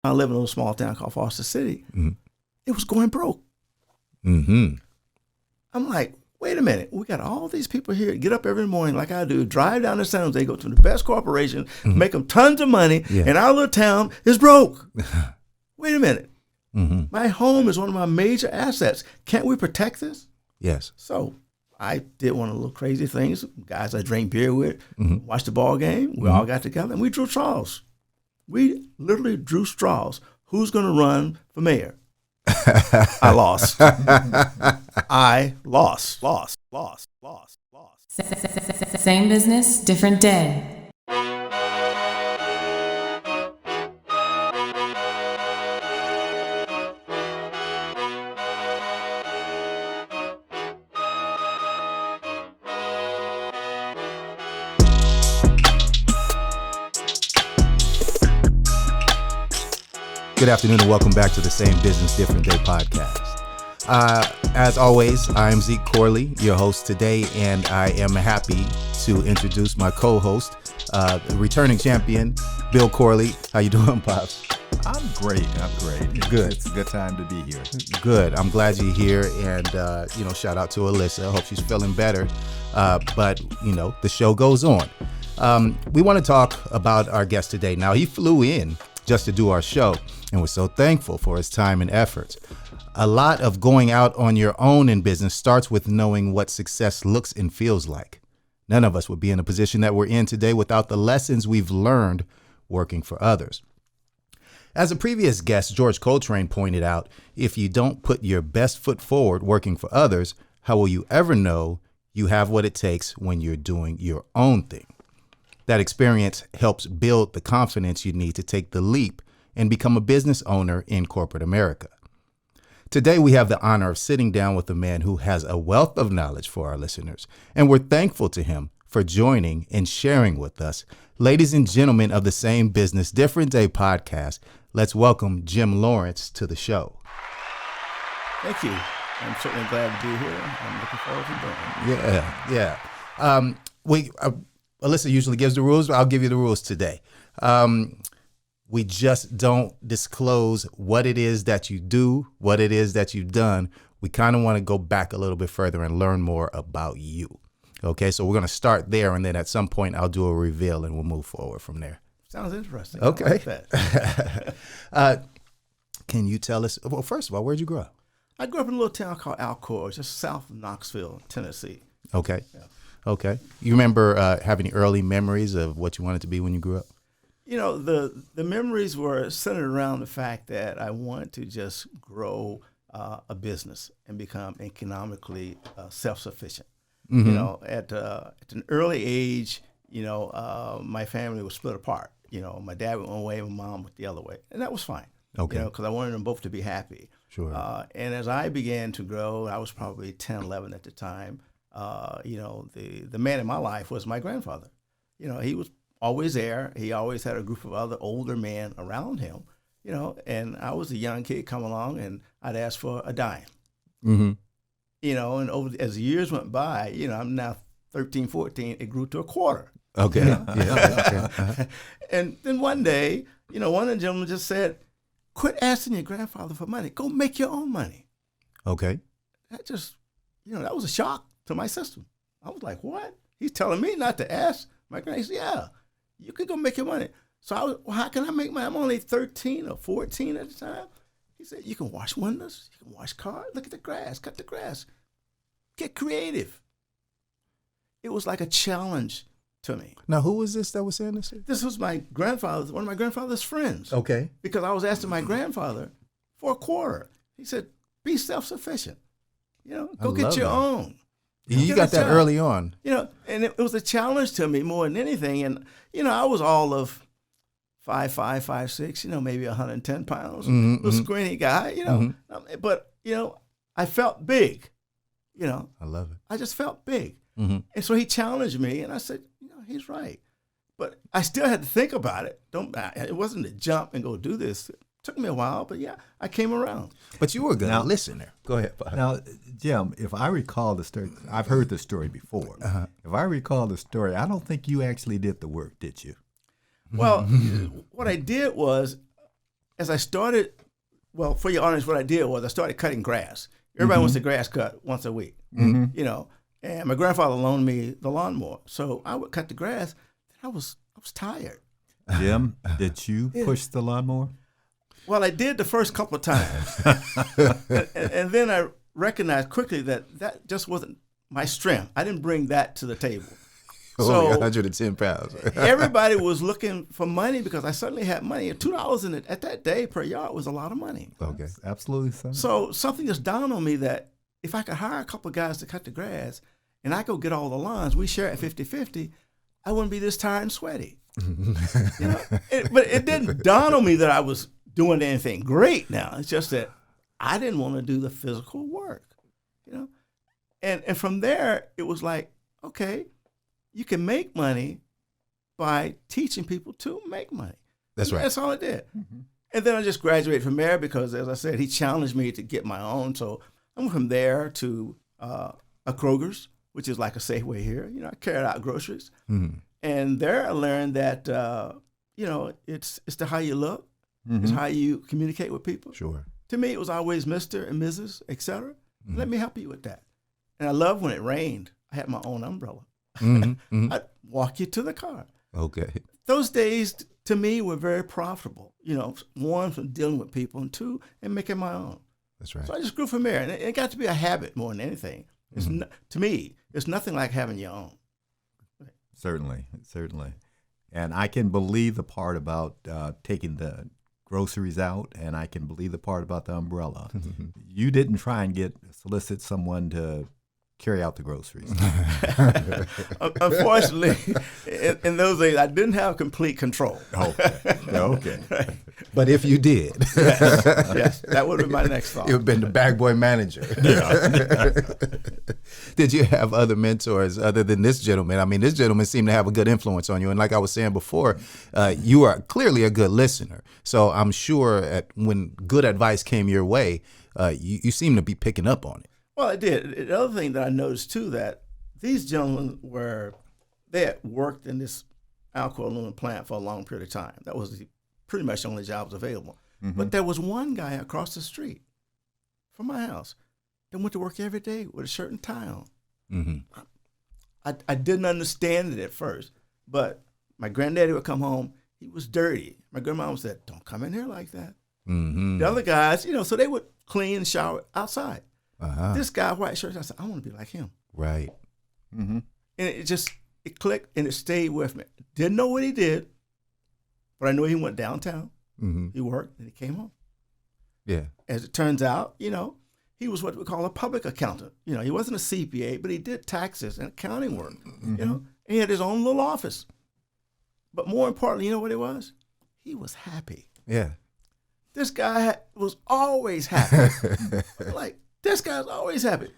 I live in a little small town called Foster City. It was going broke. Mm-hmm. I'm like, wait a minute. We got all these people here, get up every morning like I do, drive down to San Jose, go to the best corporation, make them tons of money, and our little town is broke. Wait a minute. My home is one of my major assets. Can't we protect this? Yes. So I did one of the little crazy things. Guys I drank beer with, watched the ball game. We all got together and we drew straws. We literally drew straws. Who's going to run for mayor? I lost. I lost. Same business, different day. Good afternoon and welcome back to the Same Business, Different Day podcast. As always, I am Zeke Corley, your host today, and I am happy to introduce my co-host, the returning champion, Bill Corley. How you doing, Pops? I'm great. Good. It's a good time to be here. Good. I'm glad you're here, and shout out to Alyssa. I hope she's feeling better. But the show goes on. We want to talk about our guest today. Now, he flew in just to do our show, and we're so thankful for his time and efforts. A lot of going out on your own in business starts with knowing what success looks and feels like. None of us would be in the position that we're in today without the lessons we've learned working for others. As a previous guest, George Coltrane, pointed out, if you don't put your best foot forward working for others, how will you ever know you have what it takes when you're doing your own thing? That experience helps build the confidence you need to take the leap and become a business owner in corporate America. Today, we have the honor of sitting down with a man who has a wealth of knowledge for our listeners, and we're thankful to him for joining and sharing with us. Ladies and gentlemen of the Same Business, Different Day podcast, let's welcome Jim Lawrence to the show. Thank you. I'm certainly glad to be here. I'm looking forward to doing it. Yeah. Alyssa usually gives the rules, but I'll give you the rules today. We just don't disclose what it is that you do, what it is that you've done. We kind of want to go back a little bit further and learn more about you. Okay, so we're going to start there, and then at some point I'll do a reveal, and we'll move forward from there. Sounds interesting. Okay. I like that. Can you tell us, well, first of all, where'd you grow up? I grew up in a little town called Alcor, just south of Knoxville, Tennessee. Okay. Yeah. Okay. You remember having early memories of what you wanted to be when you grew up? The memories were centered around the fact that I wanted to just grow a business and become economically self-sufficient. Mm-hmm. At an early age, my family was split apart. My dad went one way, my mom went the other way, and that was fine. Okay. Because I wanted them both to be happy. Sure. And as I began to grow, I was probably 10, 11 at the time. The man in my life was my grandfather. He was always there. He always had a group of other older men around him, and I was a young kid come along and I'd ask for a dime. Mm-hmm. And as the years went by, I'm now 13, 14, it grew to a quarter. Okay. Yeah. Okay. Uh-huh. And then one day, one of the gentlemen just said, quit asking your grandfather for money. Go make your own money. Okay. That just, that was a shock to my system. I was like, what? He's telling me not to ask my grandfather. He said, yeah, you can go make your money. So I was, well, how can I make money? I'm only 13 or 14 at the time. He said, you can wash windows, you can wash cars, look at the grass, cut the grass. Get creative. It was like a challenge to me. Now, who was this that was saying this? This was my grandfather, one of my grandfather's friends. Okay. Because I was asking my grandfather for a quarter. He said, be self-sufficient. Go get your own. You got that early on. And it was a challenge to me more than anything. And, I was all of 5'5", 5'6", maybe 110 pounds. Little skinny guy, But, I felt big, I love it. I just felt big. Mm-hmm. And so he challenged me, and I said, he's right. But I still had to think about it. It wasn't to jump and go do this. It took me a while, but yeah, I came around. But you were a good listener. Go ahead, Bob. Now, Jim, if I recall the story, I've heard the story before. Uh-huh. If I recall the story, I don't think you actually did the work, did you? Well, what I did was as I started, well, for your audience, what I did was I started cutting grass. Everybody wants the grass cut once a week, you know. And my grandfather loaned me the lawnmower, so I would cut the grass. I was tired. Jim, did you push the lawnmower? Well, I did the first couple of times, and then I recognized quickly that just wasn't my strength. I didn't bring that to the table. Only So 110 pounds. everybody was looking for money because I certainly had money. $2 in it at that day per yard was a lot of money. Okay. Absolutely, son. So something just dawned on me that if I could hire a couple of guys to cut the grass and I go get all the lawns, we share at 50-50, I wouldn't be this tired and sweaty. You know? But it didn't dawn on me that I was doing anything great now. It's just that I didn't want to do the physical work, you know? And from there, it was like, okay, you can make money by teaching people to make money. That's right. That's all I did. And then I just graduated from there because, as I said, he challenged me to get my own. So I went from there to a Kroger's, which is like a Safeway here. You know, I carried out groceries. And there I learned that, you know, it's the how you look. It's how you communicate with people. Sure. To me, it was always Mr. and Mrs., et cetera. Let me help you with that. And I love when it rained. I had my own umbrella. I'd walk you to the car. Okay. Those days, to me, were very profitable. You know, one, from dealing with people, and two, and making my own. That's right. So I just grew from there. And it got to be a habit more than anything. It's to me, it's nothing like having your own. Certainly. And I can believe the part about taking the groceries out, and I can believe the part about the umbrella. You didn't try and solicit someone to carry out the groceries. Unfortunately, in those days, I didn't have complete control. Okay. Right. But if you did, Yes, that would have been my next thought. it would have been the bag boy manager. Did you have other mentors other than this gentleman? I mean, this gentleman seemed to have a good influence on you. And like I was saying before, you are clearly a good listener. So I'm sure when good advice came your way, you seem to be picking up on it. Well, it did. The other thing that I noticed, too, that these gentlemen they had worked in this alcohol aluminum plant for a long period of time. That was pretty much the only jobs available. But there was one guy across the street from my house that went to work every day with a shirt and tie on. I didn't understand it at first, but my granddaddy would come home. He was dirty. My grandmama said, "Don't come in here like that." The other guys, you know, so they would clean and shower outside. This guy, white shirt, I said, I want to be like him. Right. And it clicked and it stayed with me. Didn't know what he did, but I knew he went downtown. He worked and he came home. Yeah. As it turns out, you know, he was what we call a public accountant. You know, he wasn't a CPA, but he did taxes and accounting work. You know, and he had his own little office. But more importantly, you know what it was? He was happy. Yeah. This guy was always happy. Like, this guy's always happy.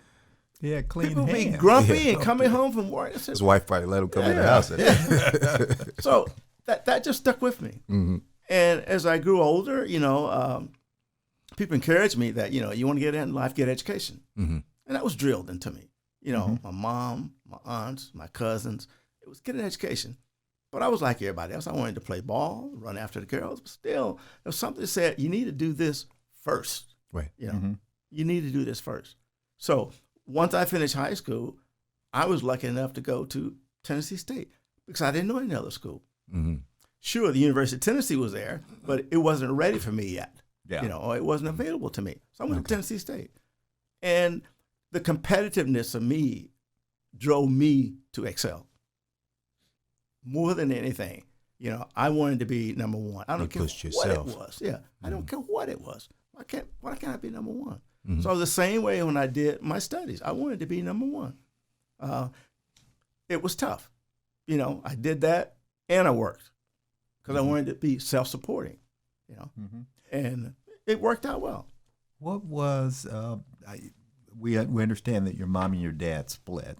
Yeah, clean People be hands. grumpy and coming home from work. I said, His wife probably let him come in the house. So that just stuck with me. And as I grew older, you know, people encouraged me that, you know, you want to get in life, get education. And that was drilled into me. You know, my mom, my aunts, my cousins, it was get an education. But I was like everybody else. I wanted to play ball, run after the girls. But still, there was something that said, you need to do this first. Right. You know, you need to do this first. So once I finished high school, I was lucky enough to go to Tennessee State because I didn't know any other school. Sure, the University of Tennessee was there, but it wasn't ready for me yet. Yeah. You know, or it wasn't available to me. So I went to Tennessee State. And the competitiveness of me drove me to excel. More than anything, you know, I wanted to be number one. I don't care what it was. Yeah, I don't care what it was. Why can't I be number one? So I was the same way when I did my studies. I wanted to be number one. It was tough. You know, I did that and I worked because I wanted to be self-supporting, you know, and it worked out well. What was, we understand that your mom and your dad split.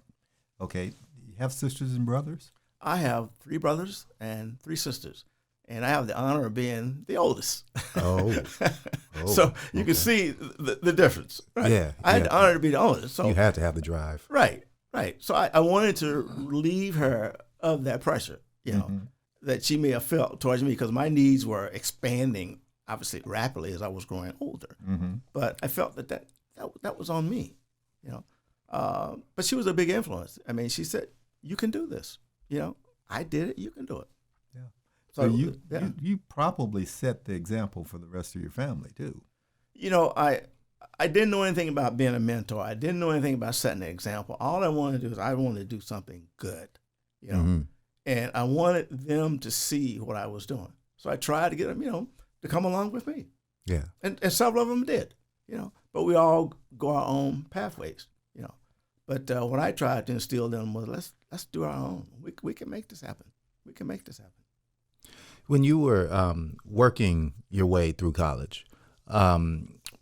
Okay. You have sisters and brothers? I have 3 brothers and 3 sisters, and I have the honor of being the oldest. So you can see the difference. Right? Yeah. I had the honor to be the oldest. So you had to have the drive. Right. So I wanted to relieve her of that pressure, you know, that she may have felt towards me because my needs were expanding obviously rapidly as I was growing older. Mm-hmm. But I felt that was on me, you know. But she was a big influence. I mean, she said, "You can do this." You know, I did it. You can do it. Yeah. So you probably set the example for the rest of your family too. You know, I didn't know anything about being a mentor. I didn't know anything about setting an example. All I wanted to do is I wanted to do something good, you know, Mm-hmm. and I wanted them to see what I was doing. So I tried to get them, you know, to come along with me. Yeah. And several of them did, you know, but we all go our own pathways, you know. But what I tried to instill in them was let's do our own. We can make this happen. We can make this happen. When you were working your way through college,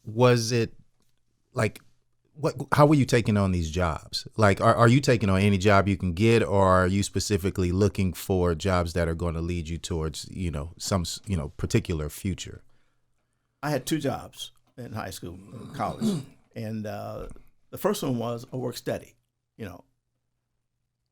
was it like how were you taking on these jobs? Like, are you taking on any job you can get, or are you specifically looking for jobs that are going to lead you towards, you know, some, you know, particular future? I had 2 jobs in high school, college, and the first one was a work study, you know,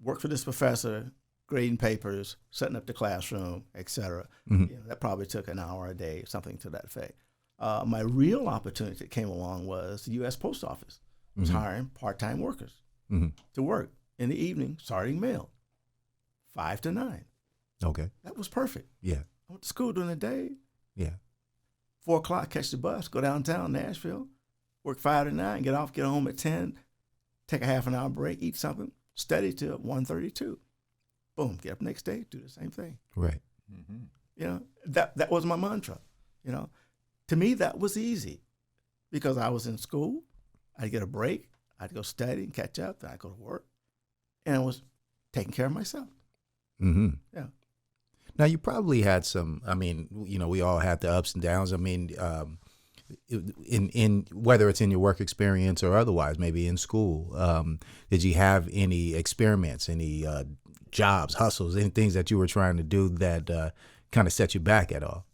work for this professor, grading papers, setting up the classroom, etc. Mm-hmm. You know, that probably took an hour a day, something to that effect. My real opportunity that came along was the U.S. Post Office was Mm-hmm. hiring part-time workers Mm-hmm. to work in the evening, sorting mail, 5 to 9. Okay. That was perfect. Yeah. I went to school during the day, Yeah. 4 o'clock, catch the bus, go downtown Nashville, work 5 to 9, get home at 10, take a half an hour break, eat something, study till 1:32. Boom, get up next day, do the same thing. Right. Mm-hmm. You know, that was my mantra. You know, to me that was easy because I was in school. I'd get a break. I'd go study and catch up. Then I'd go to work, and I was taking care of myself. Mm-hmm. Yeah. Now, you probably had some, I mean, you know, we all had the ups and downs. I mean, in whether it's in your work experience or otherwise, maybe in school, did you have any experiments, any jobs, hustles, any things that you were trying to do that kind of set you back at all?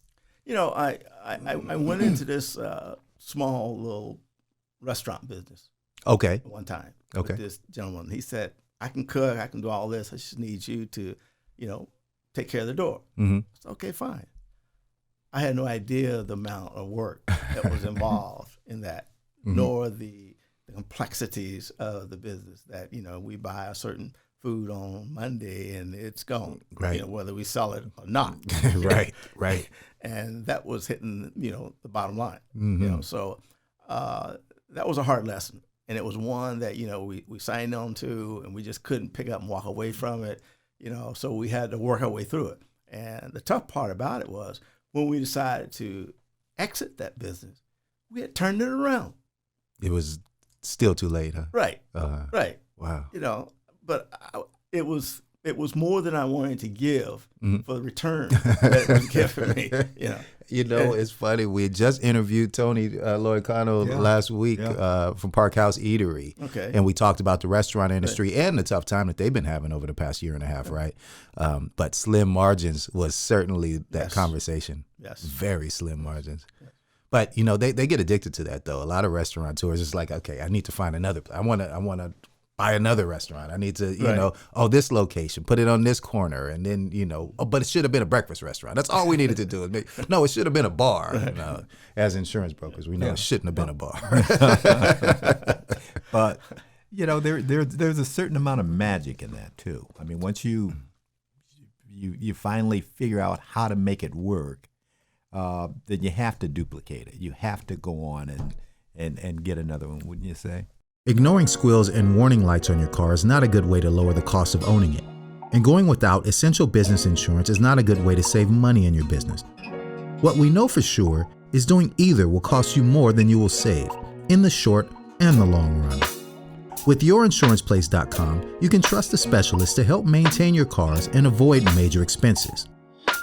You know, I went into this small little restaurant business Okay. at one time. Okay. With this gentleman. He said, "I can cook. I can do all this. I just need you to, you know, take care of the door." Mm-hmm. I said, "Okay, fine." I had no idea the amount of work that was involved in that, Mm-hmm. nor the complexities of the business that, you know, we buy a certain food on Monday and it's gone, Right. you know, whether we sell it or not. Right. Right. And that was hitting, you know, the bottom line, Mm-hmm. you know. So that was a hard lesson. And it was one that, you know, we signed on to and we just couldn't pick up and walk away from it, you know, so we had to work our way through it. And the tough part about it was when we decided to exit that business, we had turned it around. It was still too late, huh? Right, right. Wow. You know, but it was more than I wanted to give Mm-hmm. for the return that it was given me, you know. You know, it's funny. We just interviewed Tony Lloyd Connell last week from Park House Eatery. Okay. And we talked about the restaurant industry and the tough time that they've been having over the past year and a half, right? But slim margins was certainly that Yes. conversation. Yes. Very slim margins. But, you know, they get addicted to that, though. A lot of restaurateurs is like, okay, I need to find another place. I want to buy another restaurant. I need to, you Right. know, this location, put it on this corner. And then, you know, but it should have been a breakfast restaurant. That's all we needed to do. No, it should have been a bar. You know, as insurance brokers, we know it shouldn't have been a bar. But you know, there's a certain amount of magic in that too. I mean, once you finally figure out how to make it work, then you have to duplicate it. You have to go on and get another one, wouldn't you say? Ignoring squeals and warning lights on your car is not a good way to lower the cost of owning it. And going without essential business insurance is not a good way to save money in your business. What we know for sure is doing either will cost you more than you will save in the short and the long run. With YourInsurancePlace.com, you can trust a specialist to help maintain your cars and avoid major expenses.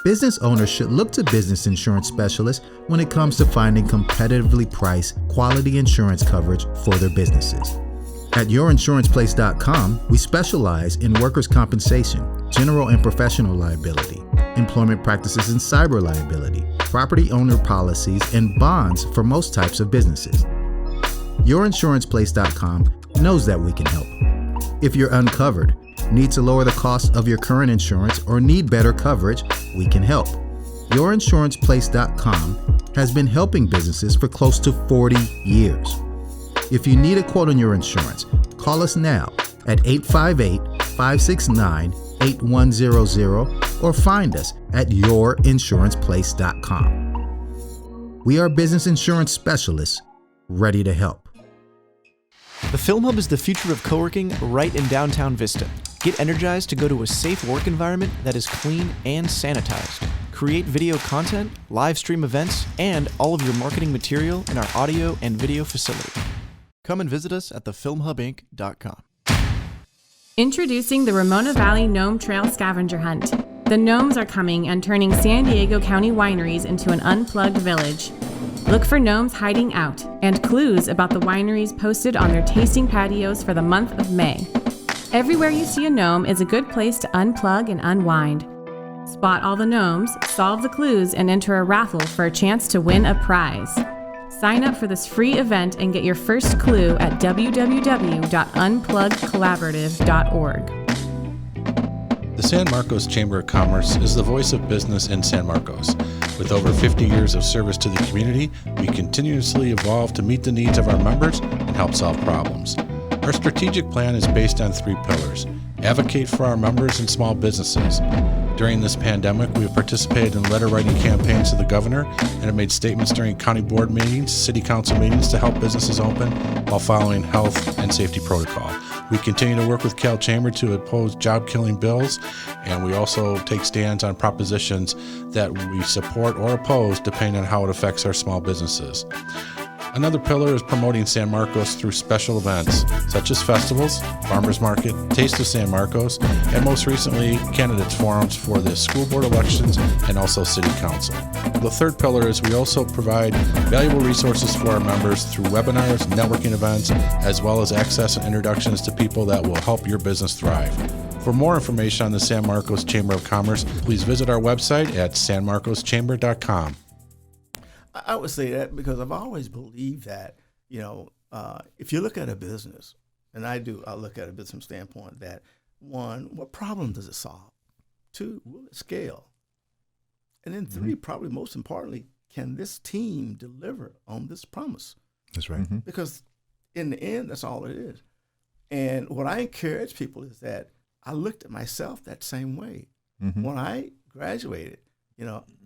Business owners should look to business insurance specialists when it comes to finding competitively priced, quality insurance coverage for their businesses. At YourInsurancePlace.com, we specialize in workers' compensation, general and professional liability, employment practices and cyber liability, property owner policies, and bonds for most types of businesses. YourInsurancePlace.com knows that we can help. If you're uncovered, need to lower the cost of your current insurance, or need better coverage, we can help. YourInsurancePlace.com has been helping businesses for close to 40 years. If you need a quote on your insurance, call us now at 858-569-8100 or find us at yourinsuranceplace.com. We are business insurance specialists ready to help. The Film Hub is the future of co-working right in downtown Vista. Get energized to go to a safe work environment that is clean and sanitized. Create video content, live stream events, and all of your marketing material in our audio and video facility. Come and visit us at thefilmhubinc.com. Introducing the Ramona Valley Gnome Trail Scavenger Hunt. The gnomes are coming and turning San Diego County wineries into an unplugged village. Look for gnomes hiding out and clues about the wineries posted on their tasting patios for the month of May. Everywhere you see a gnome is a good place to unplug and unwind. Spot all the gnomes, solve the clues, and enter a raffle for a chance to win a prize. Sign up for this free event and get your first clue at www.unpluggedcollaborative.org. The San Marcos Chamber of Commerce is the voice of business in San Marcos. With over 50 years of service to the community, we continuously evolve to meet the needs of our members and help solve problems. Our strategic plan is based on 3 pillars. Advocate for our members and small businesses. During this pandemic, we have participated in letter-writing campaigns to the governor and have made statements during county board meetings, city council meetings to help businesses open while following health and safety protocol. We continue to work with Cal Chamber to oppose job-killing bills, and we also take stands on propositions that we support or oppose depending on how it affects our small businesses. Another pillar is promoting San Marcos through special events such as festivals, farmers market, Taste of San Marcos, and most recently, candidates forums for the school board elections and also city council. The third pillar is we also provide valuable resources for our members through webinars, networking events, as well as access and introductions to people that will help your business thrive. For more information on the San Marcos Chamber of Commerce, please visit our website at sanmarcoschamber.com. I would say that because I've always believed that, if you look at a business, and I look at a business standpoint that, 1, what problem does it solve? 2, will it scale? And then 3, probably most importantly, can this team deliver on this promise? That's right. Because in the end, that's all it is. And what I encourage people is that I looked at myself that same way. When I graduated,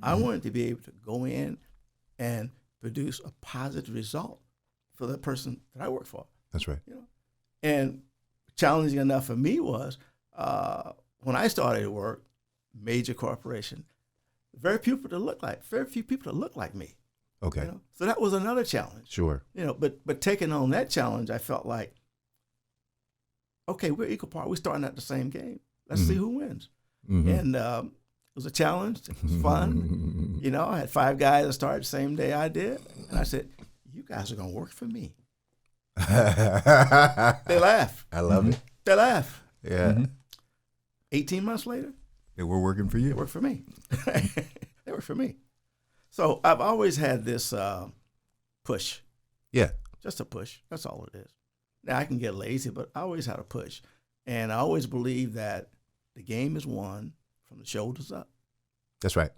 I wanted to be able to go in and produce a positive result for the person that I work for. That's right. And challenging enough for me was when I started to work, major corporation, very few people to look like me. Okay. So that was another challenge. Sure. But taking on that challenge, I felt like, okay, we're equal part. We're starting at the same game. Let's see who wins. And it was a challenge. It was fun. I had 5 guys that started the same day I did. And I said, you guys are going to work for me. They laugh. I love it. They laugh. Yeah. 18 months later, They were working for you. they work for me. They work for me. So I've always had this push. Yeah. Just a push. That's all it is. Now, I can get lazy, but I always had a push. And I always believe that the game is won from the shoulders up. That's right.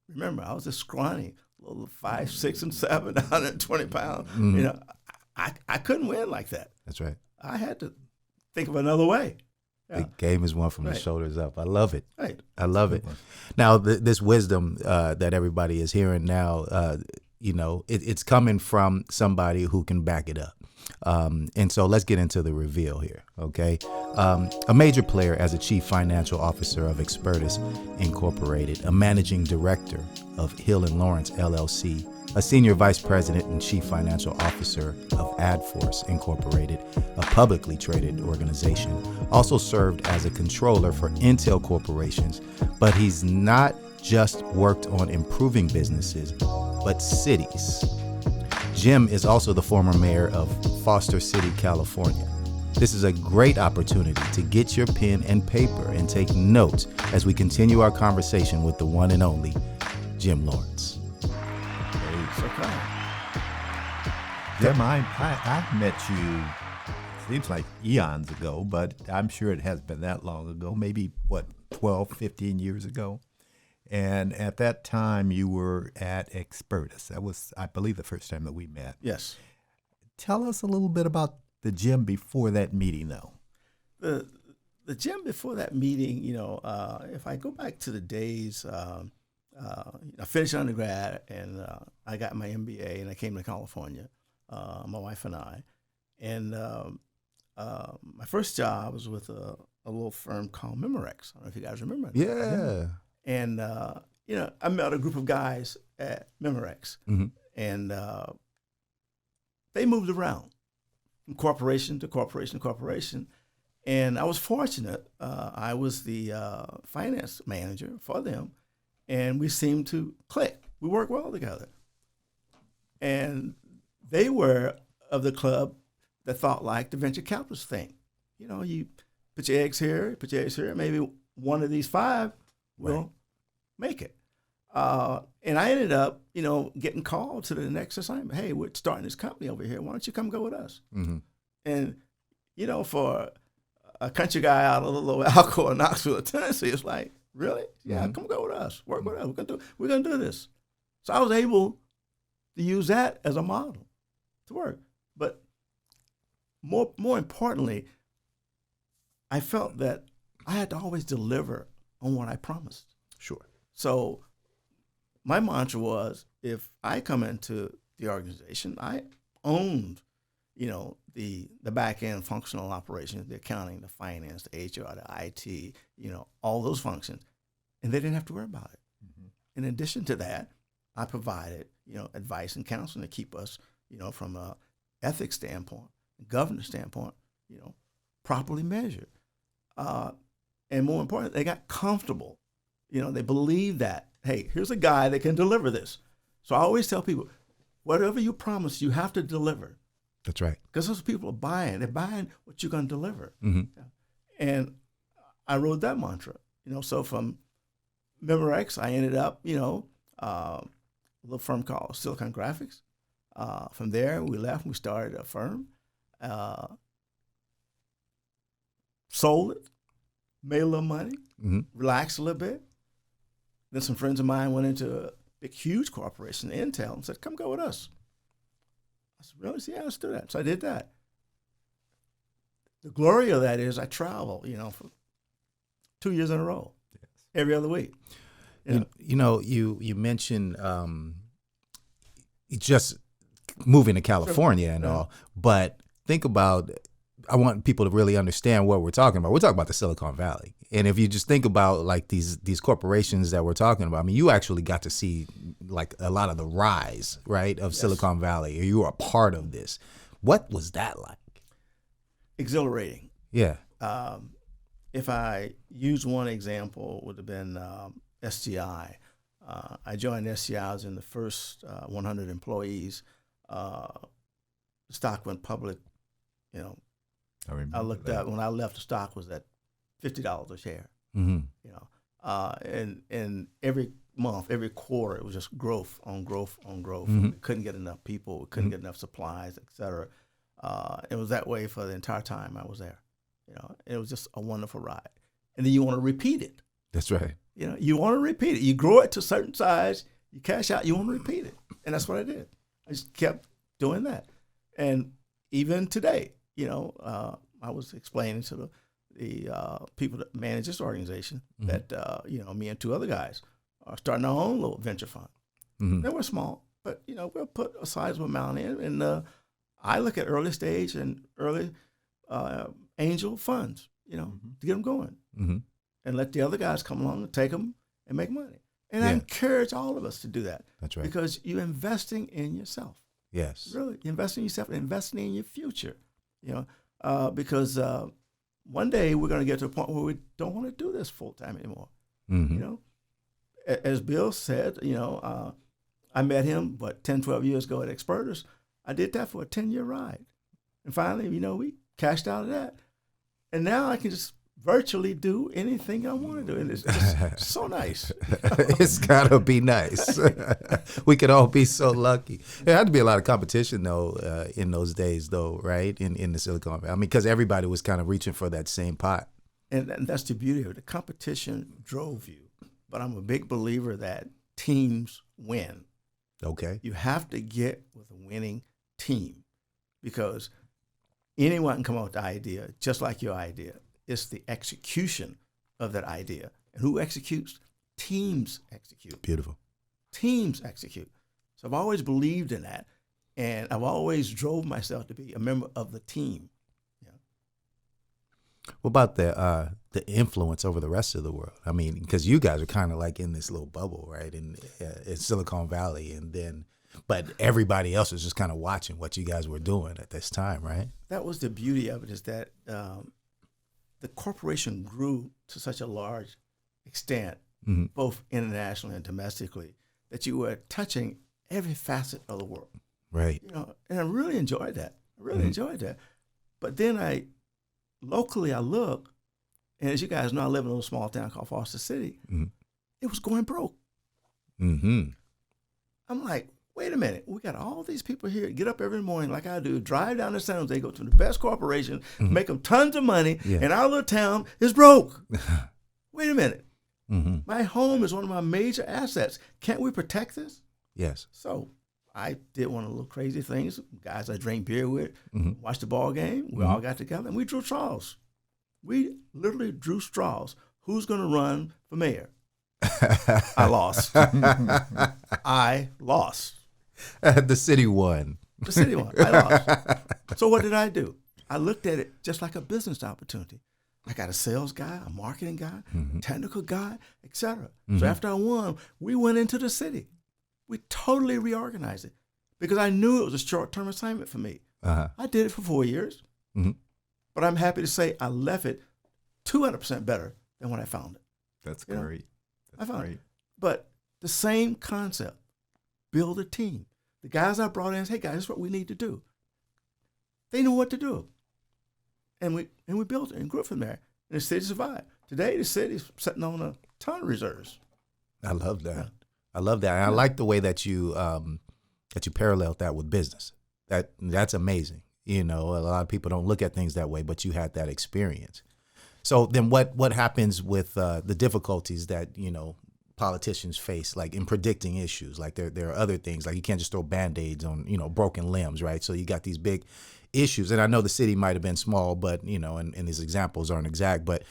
Remember, I was just scrawny, little 5, 6, and 7, 120 pounds. I couldn't win like that. That's right. I had to think of another way. The game is won from the shoulders up. I love it. Right. I love it. Now, this wisdom that everybody is hearing now, it's coming from somebody who can back it up. And so let's get into the reveal here, okay? A major player as a chief financial officer of Expertus Incorporated, a managing director of Hill & Lawrence, LLC, a senior vice president and chief financial officer of AdForce Incorporated, a publicly traded organization, also served as a controller for Intel Corporations, but he's not just worked on improving businesses, but cities. Jim is also the former mayor of Foster City, California. This is a great opportunity to get your pen and paper and take notes as we continue our conversation with the one and only Jim Lawrence. Jim, I met you, seems like eons ago, but I'm sure it has been that long ago, maybe, 12, 15 years ago. And at that time, you were at Expertus. That was, I believe, the first time that we met. Yes. Tell us a little bit about the gym before that meeting, though. The gym before that meeting, if I go back to the days, I finished undergrad and I got my MBA and I came to California, my wife and I. And my first job was with a little firm called Memorex. I don't know if you guys remember that. Yeah. And, I met a group of guys at Memorex. Mm-hmm. And they moved around from corporation to corporation to corporation. And I was fortunate. I was the finance manager for them. And we seemed to click. We worked well together. And they were of the club that thought like the venture capitalist thing. You put your eggs here, maybe one of these 5 will make it. And I ended up, getting called to the next assignment. Hey, we're starting this company over here. Why don't you come go with us? Mm-hmm. And, for a country guy out of little Alcoa, Knoxville, Tennessee, it's like, really? Yeah, come go with us. Work with us. We're gonna do this. So I was able to use that as a model to work. But more importantly, I felt that I had to always deliver on what I promised. Sure. So my mantra was, if I come into the organization, I owned, the back end functional operations, the accounting, the finance, the HR, the IT, all those functions, and they didn't have to worry about it. Mm-hmm. In addition to that, I provided, advice and counseling to keep us, from a ethics standpoint, governance standpoint, properly measured. And more importantly, they got comfortable. They believe that, hey, here's a guy that can deliver this. So I always tell people, whatever you promise, you have to deliver. That's right. Because those people are buying. They're buying what you're going to deliver. Mm-hmm. And I wrote that mantra. So from Memorex, I ended up, a little firm called Silicon Graphics. From there, we left. We started a firm. Sold it. Made a little money. Mm-hmm. Relaxed a little bit. Then some friends of mine went into a big, huge corporation, Intel, and said, come go with us. I said, really? Yeah, let's do that. So I did that. The glory of that is I travel, for 2 years in a row, every other week. You mentioned just moving to California and all, but think about, I want people to really understand what we're talking about. We're talking about the Silicon Valley. And if you just think about like these corporations that we're talking about, I mean, you actually got to see like a lot of the rise, right, of Silicon Valley. You were a part of this. What was that like? Exhilarating. Yeah. If I use one example, would have been SGI. I joined SGI. I was in the first 100 employees. The stock went public. I looked up when I left. The stock was at $50 a share. Mm-hmm. And every month, every quarter, it was just growth on growth on growth. Mm-hmm. We couldn't get enough people. We couldn't get enough supplies, et cetera. It was that way for the entire time I was there. It was just a wonderful ride. And then you want to repeat it. That's right. You want to repeat it. You grow it to a certain size, you cash out, you want to repeat it. And that's what I did. I just kept doing that. And even today, I was explaining to the people that manage this organization that, me and 2 other guys are starting our own little venture fund. Mm-hmm. They were small, but, we'll put a sizable amount in. And I look at early stage and early angel funds, to get them going. Mm-hmm. And let the other guys come along and take them and make money. And I encourage all of us to do that. That's right. Because you're investing in yourself. Yes. Really, you're investing in yourself and investing in your future. Because one day we're going to get to a point where we don't want to do this full time anymore. Mm-hmm. As Bill said, I met him, 10, 12 years ago at Expertus. I did that for a 10-year ride. And finally, we cashed out of that. And now I can just virtually do anything I want to do. And it's just so nice. It's got to be nice. We could all be so lucky. There had to be a lot of competition, though, in those days, though, right, in the Silicon Valley. I mean, because everybody was kind of reaching for that same pot. And that's the beauty of it. The competition drove you. but I'm a big believer that teams win. Okay. You have to get with a winning team because anyone can come up with the idea just like your idea. It's the execution of that idea. And who executes? Teams execute. Beautiful. Teams execute. So I've always believed in that. And I've always drove myself to be a member of the team. Yeah. What about the influence over the rest of the world? I mean, because you guys are kind of like in this little bubble, right? In Silicon Valley, but everybody else is just kind of watching what you guys were doing at this time, right? That was the beauty of it, is that the corporation grew to such a large extent, both internationally and domestically, that you were touching every facet of the world. Right. And I really enjoyed that. Enjoyed that. But then locally I look, and as you guys know, I live in a little small town called Foster City. It was going broke. I'm like, wait a minute, we got all these people here, get up every morning like I do, drive down to San Jose, go to the best corporation, make them tons of money, and our little town is broke. Wait a minute. My home is one of my major assets. Can't we protect this? Yes. So I did one of the little crazy things. Guys I drank beer with, watched the ball game. We all got together and we drew straws. We literally drew straws. Who's going to run for mayor? I lost. I lost. The city won. The city won. I lost. So what did I do? I looked at it just like a business opportunity. I got a sales guy, a marketing guy, technical guy, etc. So after I won, we went into the city. We totally reorganized it because I knew it was a short-term assignment for me. I did it for 4 years, but I'm happy to say I left it 200% better than when I found it. That's great. I found it. But the same concept, build a team. The guys I brought in said, hey guys, this is what we need to do. They knew what to do. And we built it and grew from there. And the city survived. Today, the city's sitting on a ton of reserves. I love that. I love that. And I like the way that you paralleled that with business. That's amazing. A lot of people don't look at things that way, but you had that experience. So then what happens with the difficulties that, politicians face, like in predicting issues? Like there are other things, like you can't just throw Band-Aids on, broken limbs, right? So you got these big issues. And I know the city might have been small, but, and these examples aren't exact, but,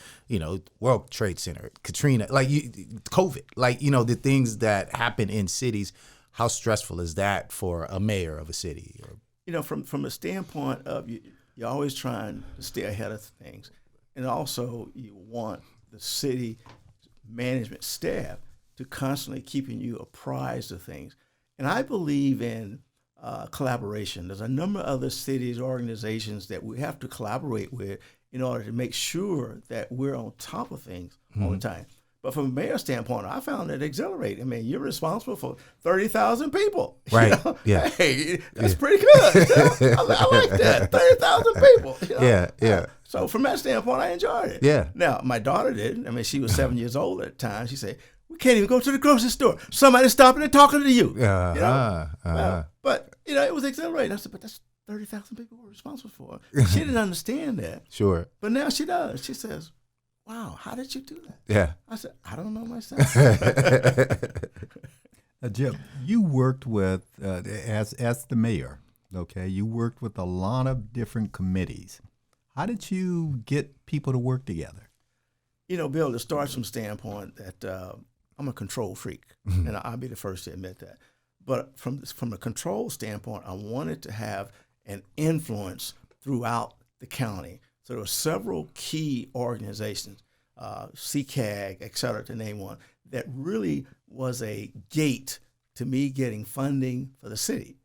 World Trade Center, Katrina, COVID, the things that happen in cities, how stressful is that for a mayor of a city? From the standpoint of you're always trying to stay ahead of things. And also you want the city management staff to constantly keeping you apprised of things. And I believe in collaboration. There's a number of other cities, organizations that we have to collaborate with in order to make sure that we're on top of things all the time. But from a mayor's standpoint, I found it exhilarating. I mean, you're responsible for 30,000 people. Right. Yeah. Hey, that's pretty good. I like that. 30,000 people. Yeah. So from that standpoint, I enjoyed it. Yeah. Now, my daughter didn't. I mean, she was 7 years old at the time. She said, we can't even go to the grocery store. Somebody's stopping and talking to you. But, it was exhilarating. I said, but that's 30,000 people we're responsible for. She didn't understand that. Sure. But now she does. She says, wow, how did you do that? Yeah. I said, I don't know myself. Jim, you worked with, as the mayor, okay, you worked with a lot of different committees. How did you get people to work together? Bill, to start from standpoint that I'm a control freak, and I'll be the first to admit that. But from a control standpoint, I wanted to have an influence throughout the county. So there were several key organizations, CCAG, et cetera, to name one, that really was a gate to me getting funding for the city.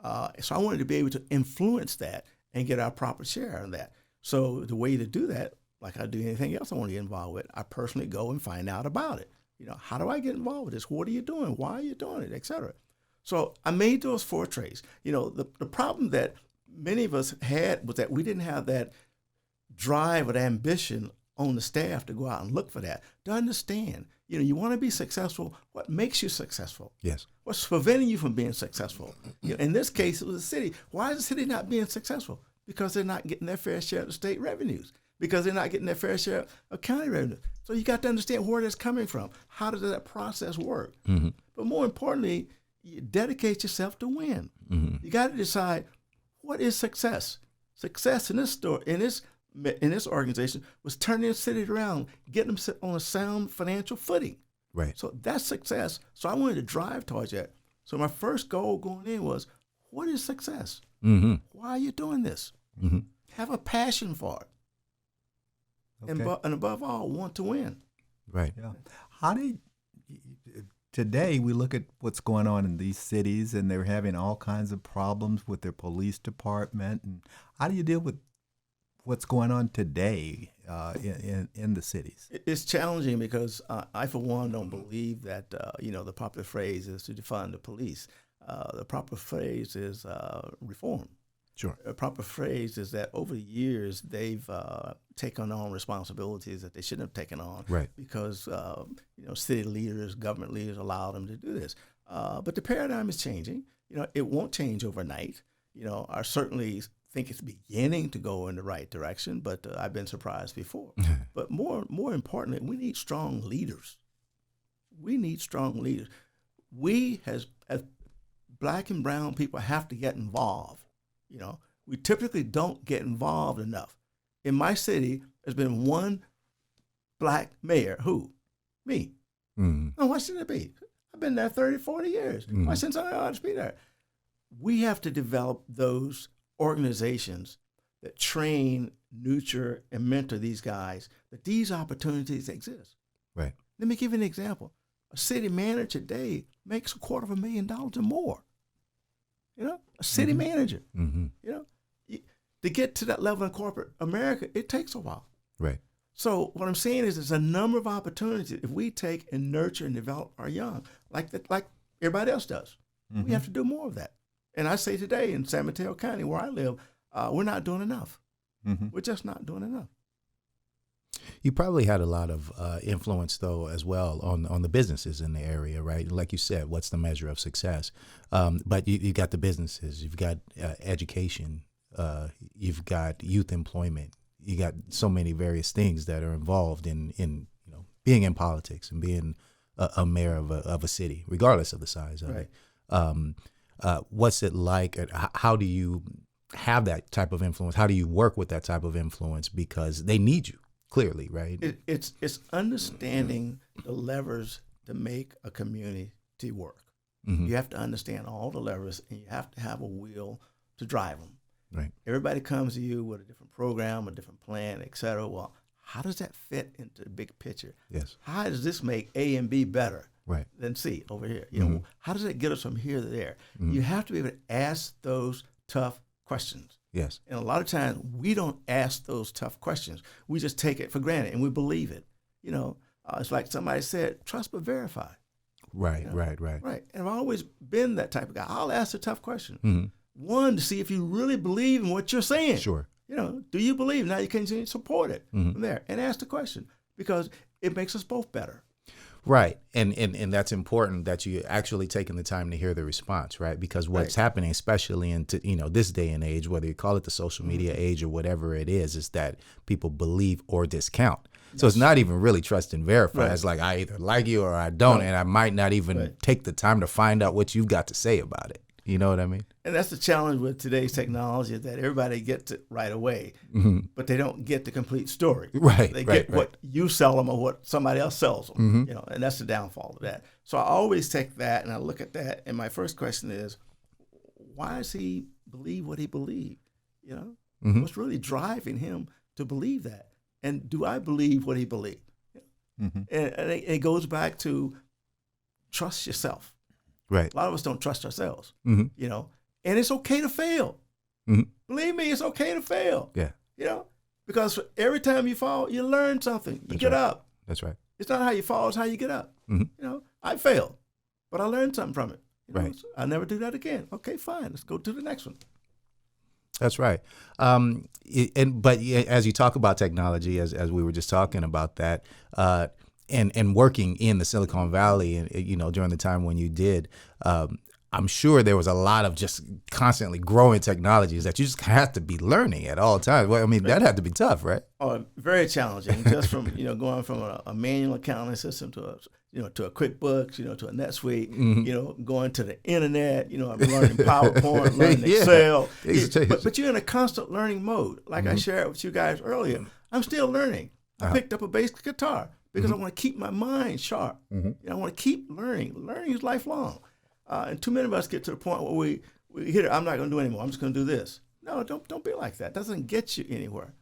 So I wanted to be able to influence that and get our proper share of that. So the way to do that, like I do anything else I want to get involved with, I personally go and find out about it. How do I get involved with this? What are you doing? Why are you doing it, et cetera? So I made those forays. The problem that many of us had was that we didn't have that drive or ambition on the staff to go out and look for that, to understand, you want to be successful. What makes you successful? Yes. What's preventing you from being successful? In this case, it was the city. Why is the city not being successful? Because they're not getting their fair share of the state revenues. because they're not getting their fair share of county revenue. So you got to understand where that's coming from. How does that process work? But more importantly, you dedicate yourself to win. You got to decide, what is success? Success in this organization was turning the city around, getting them on a sound financial footing. Right. So that's success. So I wanted to drive towards that. So my first goal going in was, what is success? Why are you doing this? Have a passion for it. Okay. And above all, want to win. Right. Yeah. Today we look at what's going on in these cities, and they're having all kinds of problems with their police department. And how do you deal with what's going on today in the cities? It's challenging because I, for one, don't believe that the popular phrase is to defund the police. The proper phrase is reform. Sure. The proper phrase is that over the years they've taken on responsibilities that they shouldn't have taken on, right? Because city leaders, government leaders allowed them to do this. But the paradigm is changing. It won't change overnight. I certainly think it's beginning to go in the right direction, but I've been surprised before. But more importantly, we need strong leaders. We need strong leaders. We as Black and brown people have to get involved. We typically don't get involved enough. In my city, there's been one Black mayor. Who? Me. No, why should it be? I've been there 30, 40 years. Why shouldn't somebody else be there? We have to develop those organizations that train, nurture, and mentor these guys, that these opportunities exist. Right. Let me give you an example. A city manager today makes $250,000 or more. A city manager. To get to that level in corporate America, it takes a while. Right. So what I'm saying is, there's a number of opportunities if we take and nurture and develop our young, like everybody else does. We have to do more of that. And I say today in San Mateo County, where I live, we're not doing enough. We're just not doing enough. You probably had a lot of influence, though, as well on the businesses in the area, right? Like you said, what's the measure of success? But you got the businesses, you've got education, you've got youth employment, you got so many various things that are involved in being in politics and being a mayor of a city, regardless of the size of it. What's it like? How do you have that type of influence? How do you work with that type of influence? Because they need you. Clearly, right? It's understanding the levers to make a community work. You have to understand all the levers, and you have to have a will to drive them. Right. Everybody comes to you with a different program, a different plan, et cetera. Well, how does that fit into the big picture? Yes. How does this make A and B better than C over here? How does it get us from here to there? You have to be able to ask those tough questions. Yes. And a lot of times we don't ask those tough questions. We just take it for granted and we believe it. It's like somebody said, trust but verify. Right. Right. And I've always been that type of guy. I'll ask a tough question. One, to see if you really believe in what you're saying. Sure. Do you believe? Now you can support it from there and ask the question, because it makes us both better. Right. And that's important that you actually taking the time to hear the response, right? Because what's happening, especially in this day and age, whether you call it the social media age or whatever it is that people believe or discount. So it's not even really trust and verify. It's like, I either like you or I don't, and I might not even take the time to find out what you've got to say about it. You know what I mean? And that's the challenge with today's technology, is that everybody gets it right away, but they don't get the complete story. Right. They get what you sell them or what somebody else sells them. And that's the downfall of that. So I always take that and I look at that, and my first question is, why does he believe what he believed? What's really driving him to believe that? And do I believe what he believed? And it goes back to trust yourself. Right. A lot of us don't trust ourselves, and it's okay to fail. Believe me, it's okay to fail. Yeah. Because every time you fall, you learn something. You get up. That's right. It's not how you fall, it's how you get up. I failed, but I learned something from it. Right. So I'll never do that again. Okay, fine. Let's go to the next one. That's right. But as you talk about technology, as we were just talking about that, and working in the Silicon Valley, and during the time when you did, I'm sure there was a lot of just constantly growing technologies that you just have to be learning at all times. Well, I mean, that had to be tough, right? Oh, very challenging. Just from going from a manual accounting system to a QuickBooks, to a NetSuite, going to the internet. I'm learning PowerPoint, learning Excel. But you're in a constant learning mode. Like I shared with you guys earlier, I'm still learning. I picked up a bass guitar because I want to keep my mind sharp. I want to keep learning. Learning is lifelong. And too many of us get to the point where we hit it. I'm not going to do anymore. I'm just going to do this. No, don't be like that. It doesn't get you anywhere.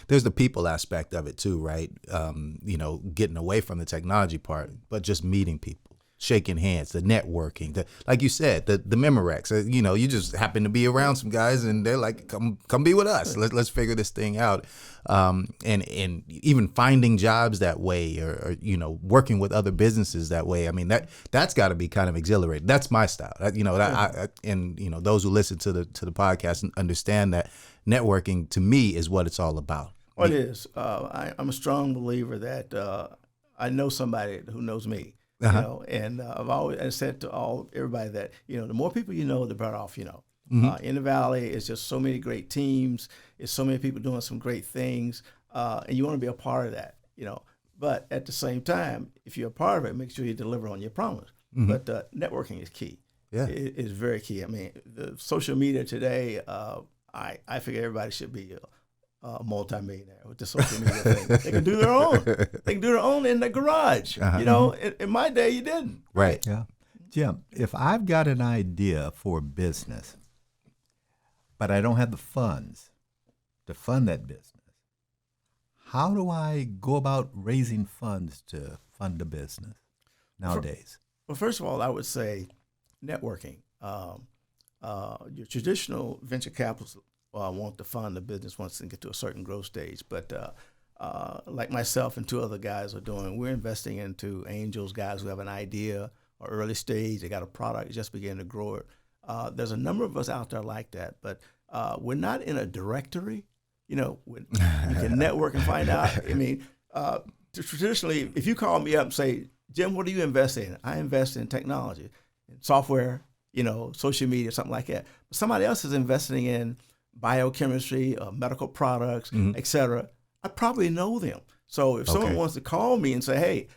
There's the people aspect of it too, right? Getting away from the technology part, but just meeting people, shaking hands, the networking, like you said, the Memorex. You just happen to be around some guys, and they're like, "Come be with us. Let's figure this thing out." And even finding jobs that way, or working with other businesses that way. I mean, that's got to be kind of exhilarating. That's my style. Those who listen to the podcast understand that networking to me is what it's all about. Well, it is. I'm a strong believer that I know somebody who knows me. And I've always said to everybody that the more people you know, the better off you know. In the Valley, it's just so many great teams. It's so many people doing some great things, and you want to be a part of that. But at the same time, if you're a part of it, make sure you deliver on your promise. But networking is key. Yeah, it is very key. I mean, the social media today, I figure everybody should be a multi-millionaire with the social media thing. They can do their own. They can do their own in the garage. In my day, you didn't. Right. Yeah. Jim, if I've got an idea for business, but I don't have the funds to fund that business, how do I go about raising funds to fund a business nowadays? Well, first of all, I would say networking. Your traditional venture capitalists want to fund the business once they get to a certain growth stage. But like myself and two other guys are doing, we're investing into angels, guys who have an idea or early stage. They got a product, just beginning to grow it. There's a number of us out there like that, but we're not in a directory. You can network and find out. I mean, traditionally, if you call me up and say, Jim, what do you invest in? I invest in technology, in software, social media, something like that. But somebody else is investing in biochemistry, medical products, et cetera. I probably know them. So if someone wants to call me and say, hey,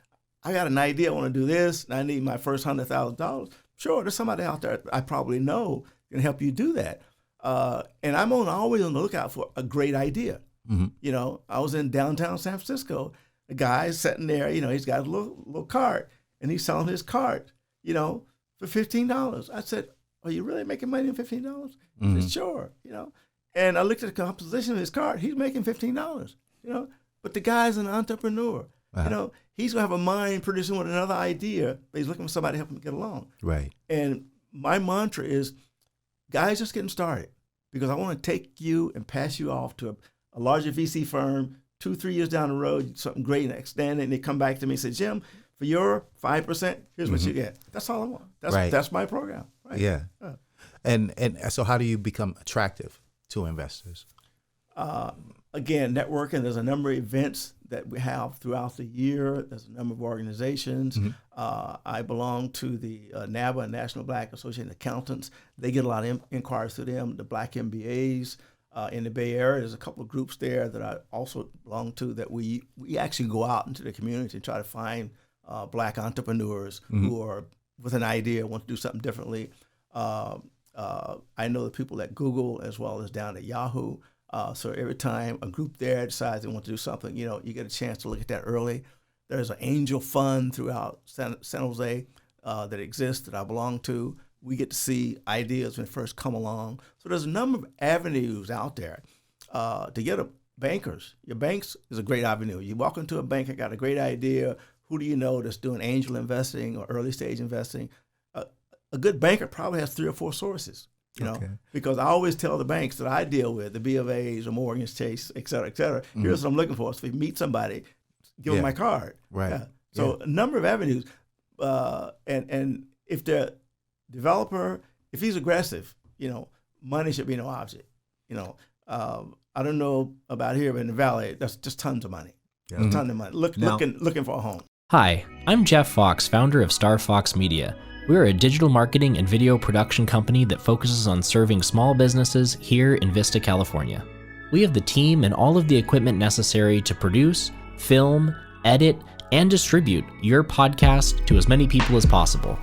I got an idea, I want to do this, and I need my first $100,000, sure, there's somebody out there I probably know can help you do that. And I'm always on the lookout for a great idea. I was in downtown San Francisco. A guy's sitting there, he's got a little cart, and he's selling his cart, for $15. I said, are you really making money on $15? He said, sure, And I looked at the composition of his cart. He's making $15, But the guy's an entrepreneur. He's going to have a mind producing with another idea, but he's looking for somebody to help him get along. Right. And my mantra is, guys, just getting started, because I want to take you and pass you off to a larger VC firm 2-3 years down the road, something great and extend it, and they come back to me and say, Jim, for your 5%, here's what you get. That's all I want. That's my program. Right? Yeah. And so how do you become attractive to investors? Again, networking. There's a number of events that we have throughout the year. There's a number of organizations. I belong to the NABA, National Black Association of Accountants. They get a lot of inquiries through them. The Black MBAs in the Bay Area. There's a couple of groups there that I also belong to that we actually go out into the community and try to find Black entrepreneurs who are with an idea, want to do something differently. I know the people at Google as well as down at Yahoo. So every time a group there decides they want to do something, you get a chance to look at that early. There's an angel fund throughout San Jose that exists that I belong to. We get to see ideas when they first come along. So there's a number of avenues out there to get bankers. Your banks is a great avenue. You walk into a bank and got a great idea. Who do you know that's doing angel investing or early stage investing? A good banker probably has 3 or 4 sources. Because I always tell the banks that I deal with, the B of A's or Morgan's Chase, et cetera, here's what I'm looking for. So if you meet somebody, give them my card. Right. Yeah. So a number of avenues. And if the developer, if he's aggressive, money should be no object. I don't know about here, but in the Valley, that's just tons of money. Tons of money. Looking for a home. Hi, I'm Jeff Fox, founder of StarFox Media. We're a digital marketing and video production company that focuses on serving small businesses here in Vista, California. We have the team and all of the equipment necessary to produce, film, edit, and distribute your podcast to as many people as possible.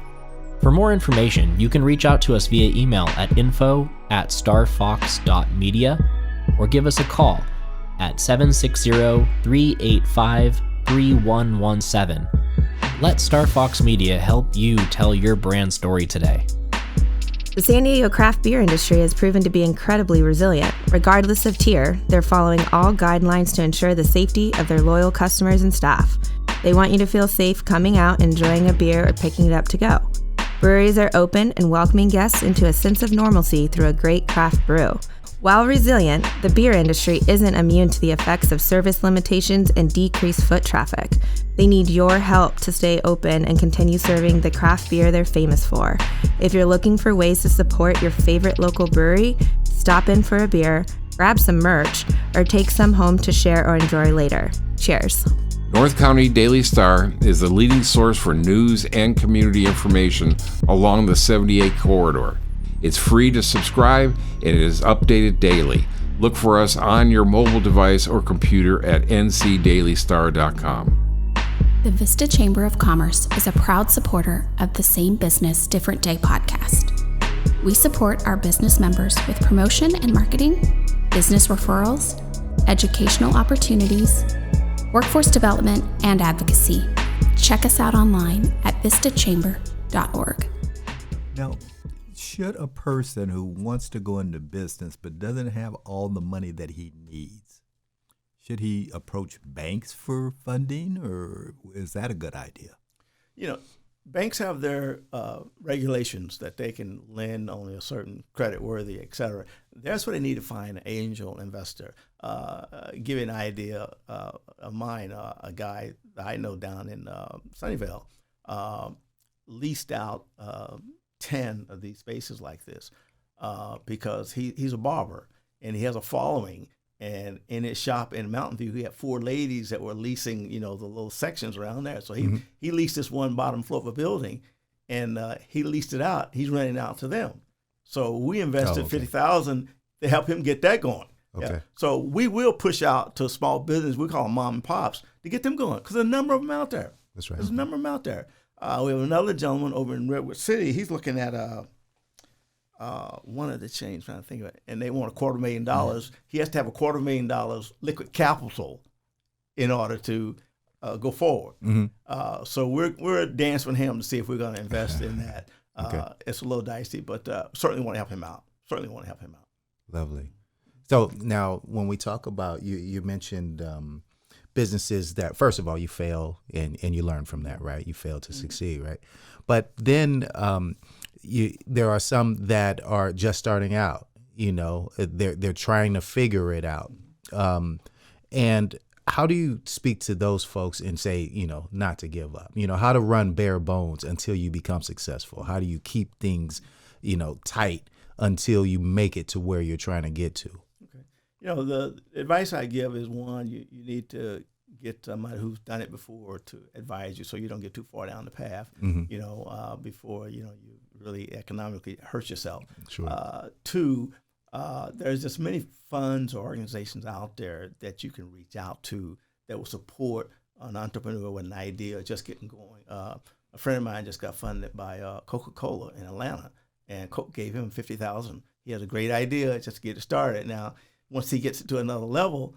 For more information, you can reach out to us via email at info@starfox.media or give us a call at 760-385-3117. Let StarFox Media help you tell your brand story today. The San Diego craft beer industry has proven to be incredibly resilient. Regardless of tier, they're following all guidelines to ensure the safety of their loyal customers and staff. They want you to feel safe coming out, enjoying a beer, or picking it up to go. Breweries are open and welcoming guests into a sense of normalcy through a great craft brew. While resilient, the beer industry isn't immune to the effects of service limitations and decreased foot traffic. They need your help to stay open and continue serving the craft beer they're famous for. If you're looking for ways to support your favorite local brewery, stop in for a beer, grab some merch, or take some home to share or enjoy later. Cheers. North County Daily Star is the leading source for news and community information along the 78 corridor. It's free to subscribe and it is updated daily. Look for us on your mobile device or computer at ncdailystar.com. The Vista Chamber of Commerce is a proud supporter of the Same Business, Different Day podcast. We support our business members with promotion and marketing, business referrals, educational opportunities, workforce development, and advocacy. Check us out online at vistachamber.org. Now, should a person who wants to go into business but doesn't have all the money that he needs, should he approach banks for funding, or is that a good idea? You know, banks have their regulations that they can lend only a certain credit worthy, et cetera. That's where they need to find an angel investor. Give you an idea of mine, a guy that I know down in Sunnyvale leased out 10 of these spaces like this because he's a barber and he has a following. And in his shop in Mountain View, he had 4 ladies that were leasing, the little sections around there. So he leased this one bottom floor of a building, and he leased it out. He's renting out to them. So we invested $50,000 to help him get that going. Okay. Yeah. So we will push out to small business. We call them mom and pops to get them going because there's a number of them out there. That's right. There's a number of them out there. We have another gentleman over in Redwood City. He's looking at one of the chains, trying to think of it, and they want $250,000. Mm-hmm. He has to have $250,000 liquid capital in order to go forward. Mm-hmm. So we're dancing with him to see if we're going to invest in that. Okay. It's a little dicey, but certainly want to help him out. Lovely. So now, when we talk about you mentioned businesses that, first of all, you fail and you learn from that, right? You fail to succeed, right? But then there are some that are just starting out. They're trying to figure it out. And how do you speak to those folks and say, not to give up? How to run bare bones until you become successful? How do you keep things, tight until you make it to where you're trying to get to? The advice I give is, one, you need to get somebody who's done it before to advise you so you don't get too far down the path, before, you really economically hurt yourself. Sure. 2, there's just many funds or organizations out there that you can reach out to that will support an entrepreneur with an idea just getting going. A friend of mine just got funded by Coca-Cola in Atlanta, and Coke gave him $50,000. He has a great idea just to get it started. Now, once he gets it to another level,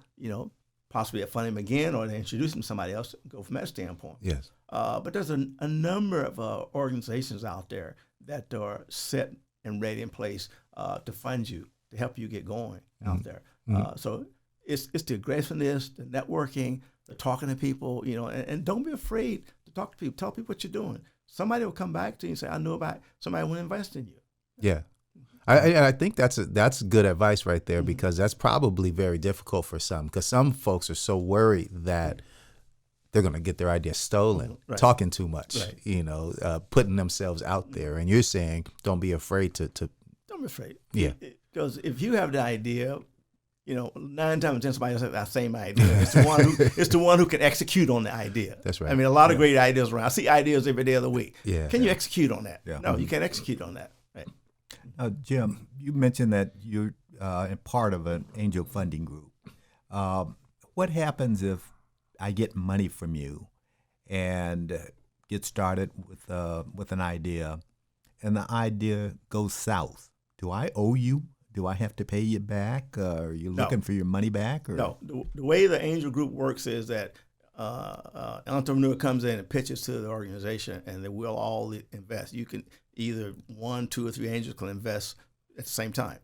possibly fund him again, or they introduce him to somebody else, go from that standpoint. Yes. But there's a number of organizations out there that are set and ready in place to fund you, to help you get going out there. So it's the aggressiveness, the networking, the talking to people, and don't be afraid to talk to people. Tell people what you're doing. Somebody will come back to you and say, I knew about somebody want to invest in you. Yeah. I think that's good advice right there, because that's probably very difficult for some, because some folks are so worried that they're going to get their idea stolen, right. talking too much, right. Putting themselves out there. And you're saying, don't be afraid to Don't be afraid. Yeah. Because if you have the idea, 9 times 10 somebody else has that same idea. It's the one who can execute on the idea. That's right. I mean, a lot of great ideas around. I see ideas every day of the week. Yeah. Can you execute on that? Yeah. No, you can't execute on that. Right. Jim, you mentioned that you're part of an angel funding group. What happens if I get money from you and get started with an idea, and the idea goes south? Do I owe you? Do I have to pay you back? Are you looking for your money back? Or? No. The way the angel group works is that an entrepreneur comes in and pitches to the organization, and they will all invest. You can either 1, 2, or 3 angels can invest at the same time.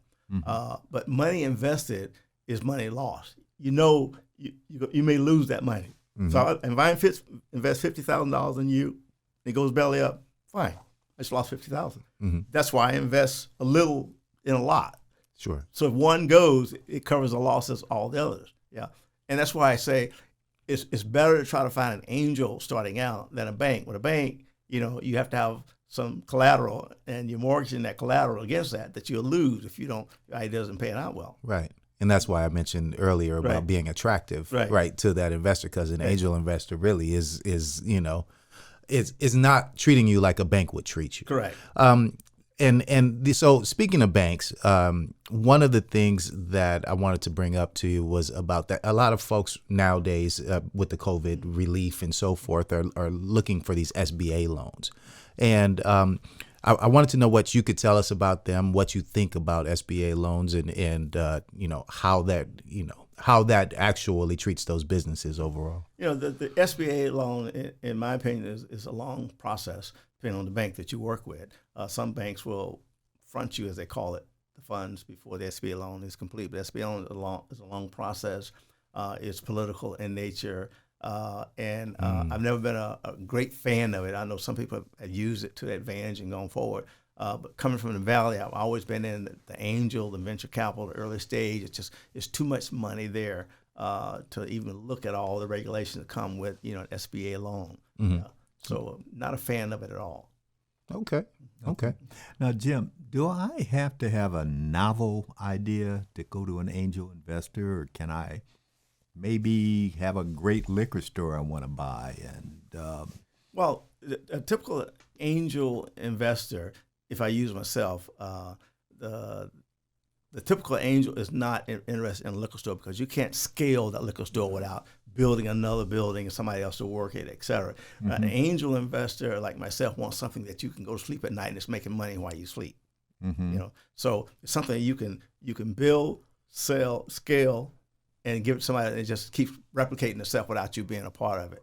But money invested is money lost. You may lose that money. So if I invest $50,000 in you, it goes belly up, fine. I just lost $50,000. That's why I invest a little in a lot. Sure. So if one goes, it covers the losses of all the others. Yeah. And that's why I say it's better to try to find an angel starting out than a bank. With a bank, you have to have some collateral, and you're mortgaging that collateral against that you'll lose if your idea doesn't pan out well. Right. And that's why I mentioned earlier about being attractive, right, to that investor, because an angel investor really is not treating you like a bank would treat you. Correct. So speaking of banks, one of the things that I wanted to bring up to you was about that a lot of folks nowadays with the COVID relief and so forth are looking for these SBA loans. And I wanted to know what you could tell us about them, what you think about SBA loans, and how that actually treats those businesses overall. The SBA loan, in my opinion, is a long process, depending on the bank that you work with. Some banks will front you, as they call it, the funds before the SBA loan is complete. But SBA loan is a long process. It's political in nature. I've never been a great fan of it. I know some people have used it to their advantage and gone forward. But coming from the Valley, I've always been in the angel, the venture capital, the early stage. It's too much money there to even look at all the regulations that come with an SBA loan. So not a fan of it at all. Okay. Now, Jim, do I have to have a novel idea to go to an angel investor, or can I maybe have a great liquor store I want to buy? And well, a typical angel investor, if I use myself, the typical angel is not interested in a liquor store, because you can't scale that liquor store without building another building and somebody else to work it, et cetera. An angel investor like myself wants something that you can go to sleep at night and it's making money while you sleep. So it's something you can build, sell, scale, and give it to somebody that just keeps replicating itself without you being a part of it.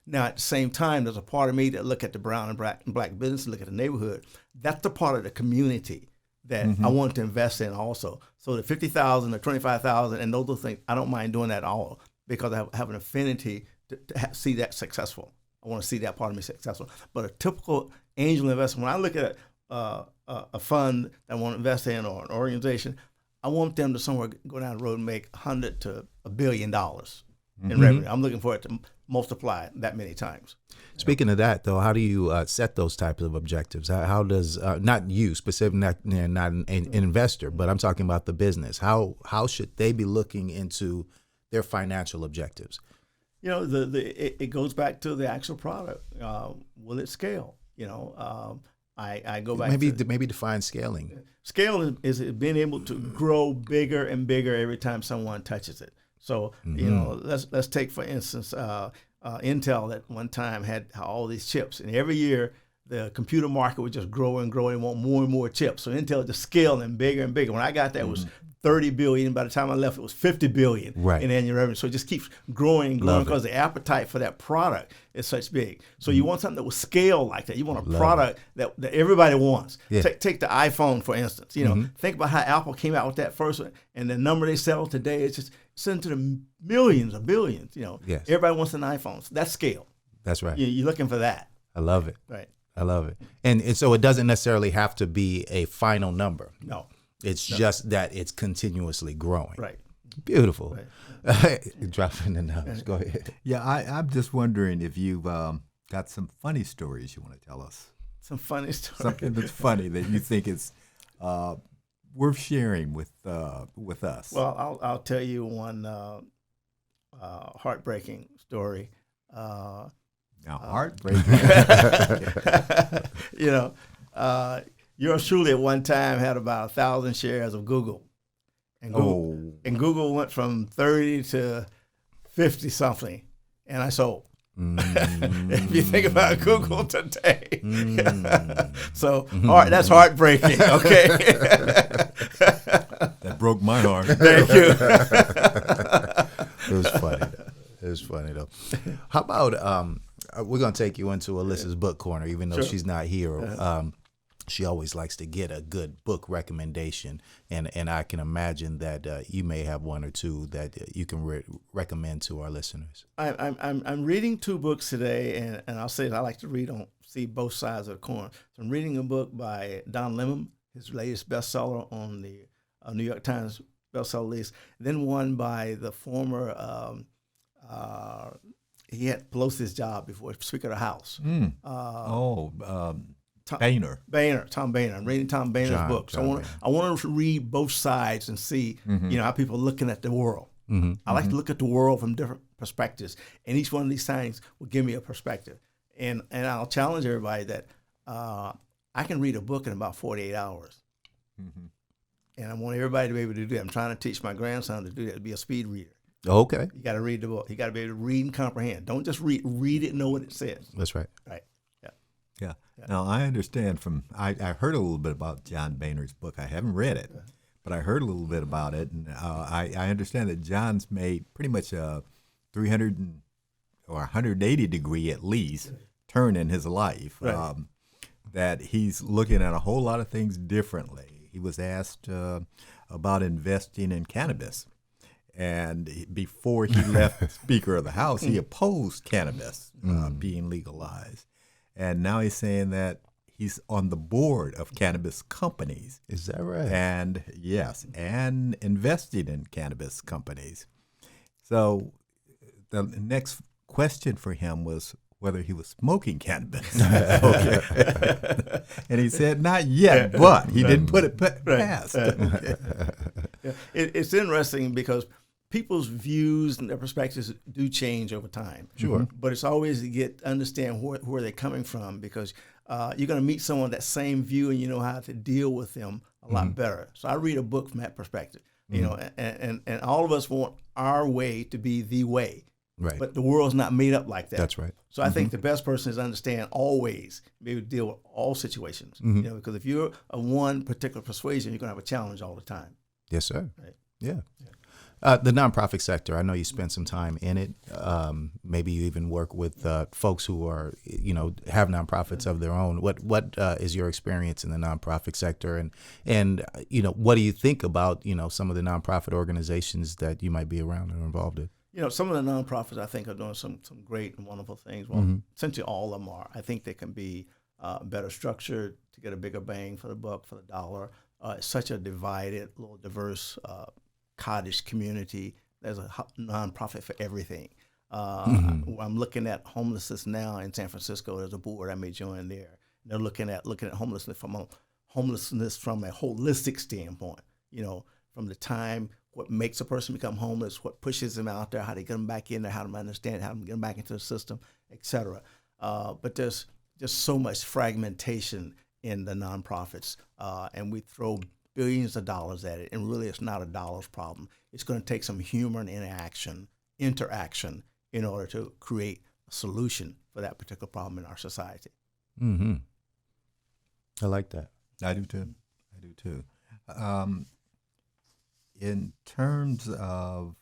Now, at the same time, there's a part of me that look at the brown and black business, look at the neighborhood. That's the part of the community that I want to invest in also. So the $50,000 or $25,000 and those things, I don't mind doing that at all, because I have an affinity to see that successful. I want to see that part of me successful. But a typical angel investment, when I look at a fund that I want to invest in, or an organization, I want them to somewhere go down the road and make $100 to $1 billion in revenue. I'm looking for it to multiply that many times. Speaking of that, though, how do you set those types of objectives? How does not you specifically, not an investor, but I'm talking about the business. How should they be looking into their financial objectives? It goes back to the actual product. Will it scale? I go back maybe define scaling. Scale is being able to grow bigger and bigger every time someone touches it. So let's take, for instance, Intel at one time had all these chips, and every year the computer market would just grow and grow and want more and more chips. So Intel just scaling bigger and bigger. When I got there, it was $30 billion. By the time I left, it was $50 billion in annual revenue. So it just keeps growing and growing, because the appetite for that product is such big. So you want something that will scale like that. You want a product that everybody wants. Yeah. Take the iPhone, for instance. Think about how Apple came out with that first one, and the number they sell today is just into the millions or billions. Yes. Everybody wants an iPhone. So that's scale. That's right. You're looking for that. I love it. Right. I love it. And so it doesn't necessarily have to be a final number. No. It's just that it's continuously growing. Right. Beautiful. Right. Dropping the numbers. Go ahead. Yeah, I'm just wondering if you've got some funny stories you want to tell us. Some funny stories. Something that's funny that you think is worth sharing with us? Well, I'll tell you one heartbreaking story. Now, heartbreaking. Yours truly at one time had about 1,000 shares of Google. And Google went from 30 to 50 something, and I sold. If you think about Google today, so that's heartbreaking. Okay, that broke my heart. Thank you. It was funny. It was funny though. How about we're gonna take you into Alyssa's book corner, even though she's not here. She always likes to get a good book recommendation, and I can imagine that you may have one or two that you can recommend to our listeners. I'm reading 2 books today, and I'll say that I like to see both sides of the coin. So I'm reading a book by Don Lemon, his latest bestseller on the New York Times bestseller list. Then one by the former he had Pelosi's job before, Speaker of the House. Tom Boehner. I'm reading Tom Boehner's book. So I want to read both sides and see, how people are looking at the world. I like to look at the world from different perspectives, and each one of these things will give me a perspective. And I'll challenge everybody that I can read a book in about 48 hours. And I want everybody to be able to do that. I'm trying to teach my grandson to do that, to be a speed reader. Okay. You got to read the book. You got to be able to read and comprehend. Don't just read it and know what it says. That's right. Right. Yeah. Now, I understand I heard a little bit about John Boehner's book. I haven't read it, but I heard a little bit about it. And I understand that John's made pretty much a 300 or 180 degree at least turn in his life, that he's looking at a whole lot of things differently. He was asked about investing in cannabis. And before he left Speaker of the House, he opposed cannabis being legalized. And now he's saying that he's on the board of cannabis companies. Is that right? And yes, and investing in cannabis companies. So the next question for him was whether he was smoking cannabis. And he said, not yet, but he didn't put it past. It's interesting because people's views and their perspectives do change over time. Sure. But it's always to understand where they're coming from, because you're going to meet someone with that same view and you know how to deal with them a lot better. So I read a book from that perspective, and all of us want our way to be the way. Right. But the world's not made up like that. That's right. So I think the best person is to understand always, be able to deal with all situations. Because if you're of one particular persuasion, you're going to have a challenge all the time. Yes, sir. Right. Yeah. The nonprofit sector, I know you spent some time in it. Maybe you even work with folks who are, have nonprofits of their own. What is your experience in the nonprofit sector? And what do you think about, some of the nonprofit organizations that you might be around and involved in? Some of the nonprofits I think are doing some great and wonderful things. Well, essentially all of them are. I think they can be better structured to get a bigger bang for the buck, for the dollar. It's such a divided, little diverse cottage community. There's a nonprofit for everything. I'm looking at homelessness now in San Francisco. There's a board I may join there. They're looking at homelessness from a holistic standpoint. From the time what makes a person become homeless, what pushes them out there, how they get them back in there, how to understand, how to get them back into the system, etc. But there's just so much fragmentation in the nonprofits, and we throw billions of dollars at it, and really it's not a dollars problem. It's going to take some human interaction in order to create a solution for that particular problem in our society. I like that. I do too. In terms of,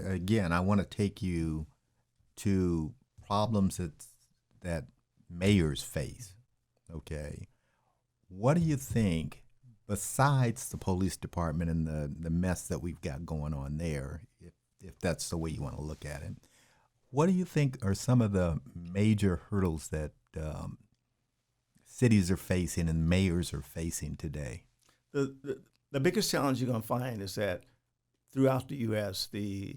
again, I want to take you to problems that mayors face, okay? What do you think, besides the police department and the mess that we've got going on there, if that's the way you want to look at it, what do you think are some of the major hurdles that cities are facing and mayors are facing today? The biggest challenge you're going to find is that throughout the U.S., the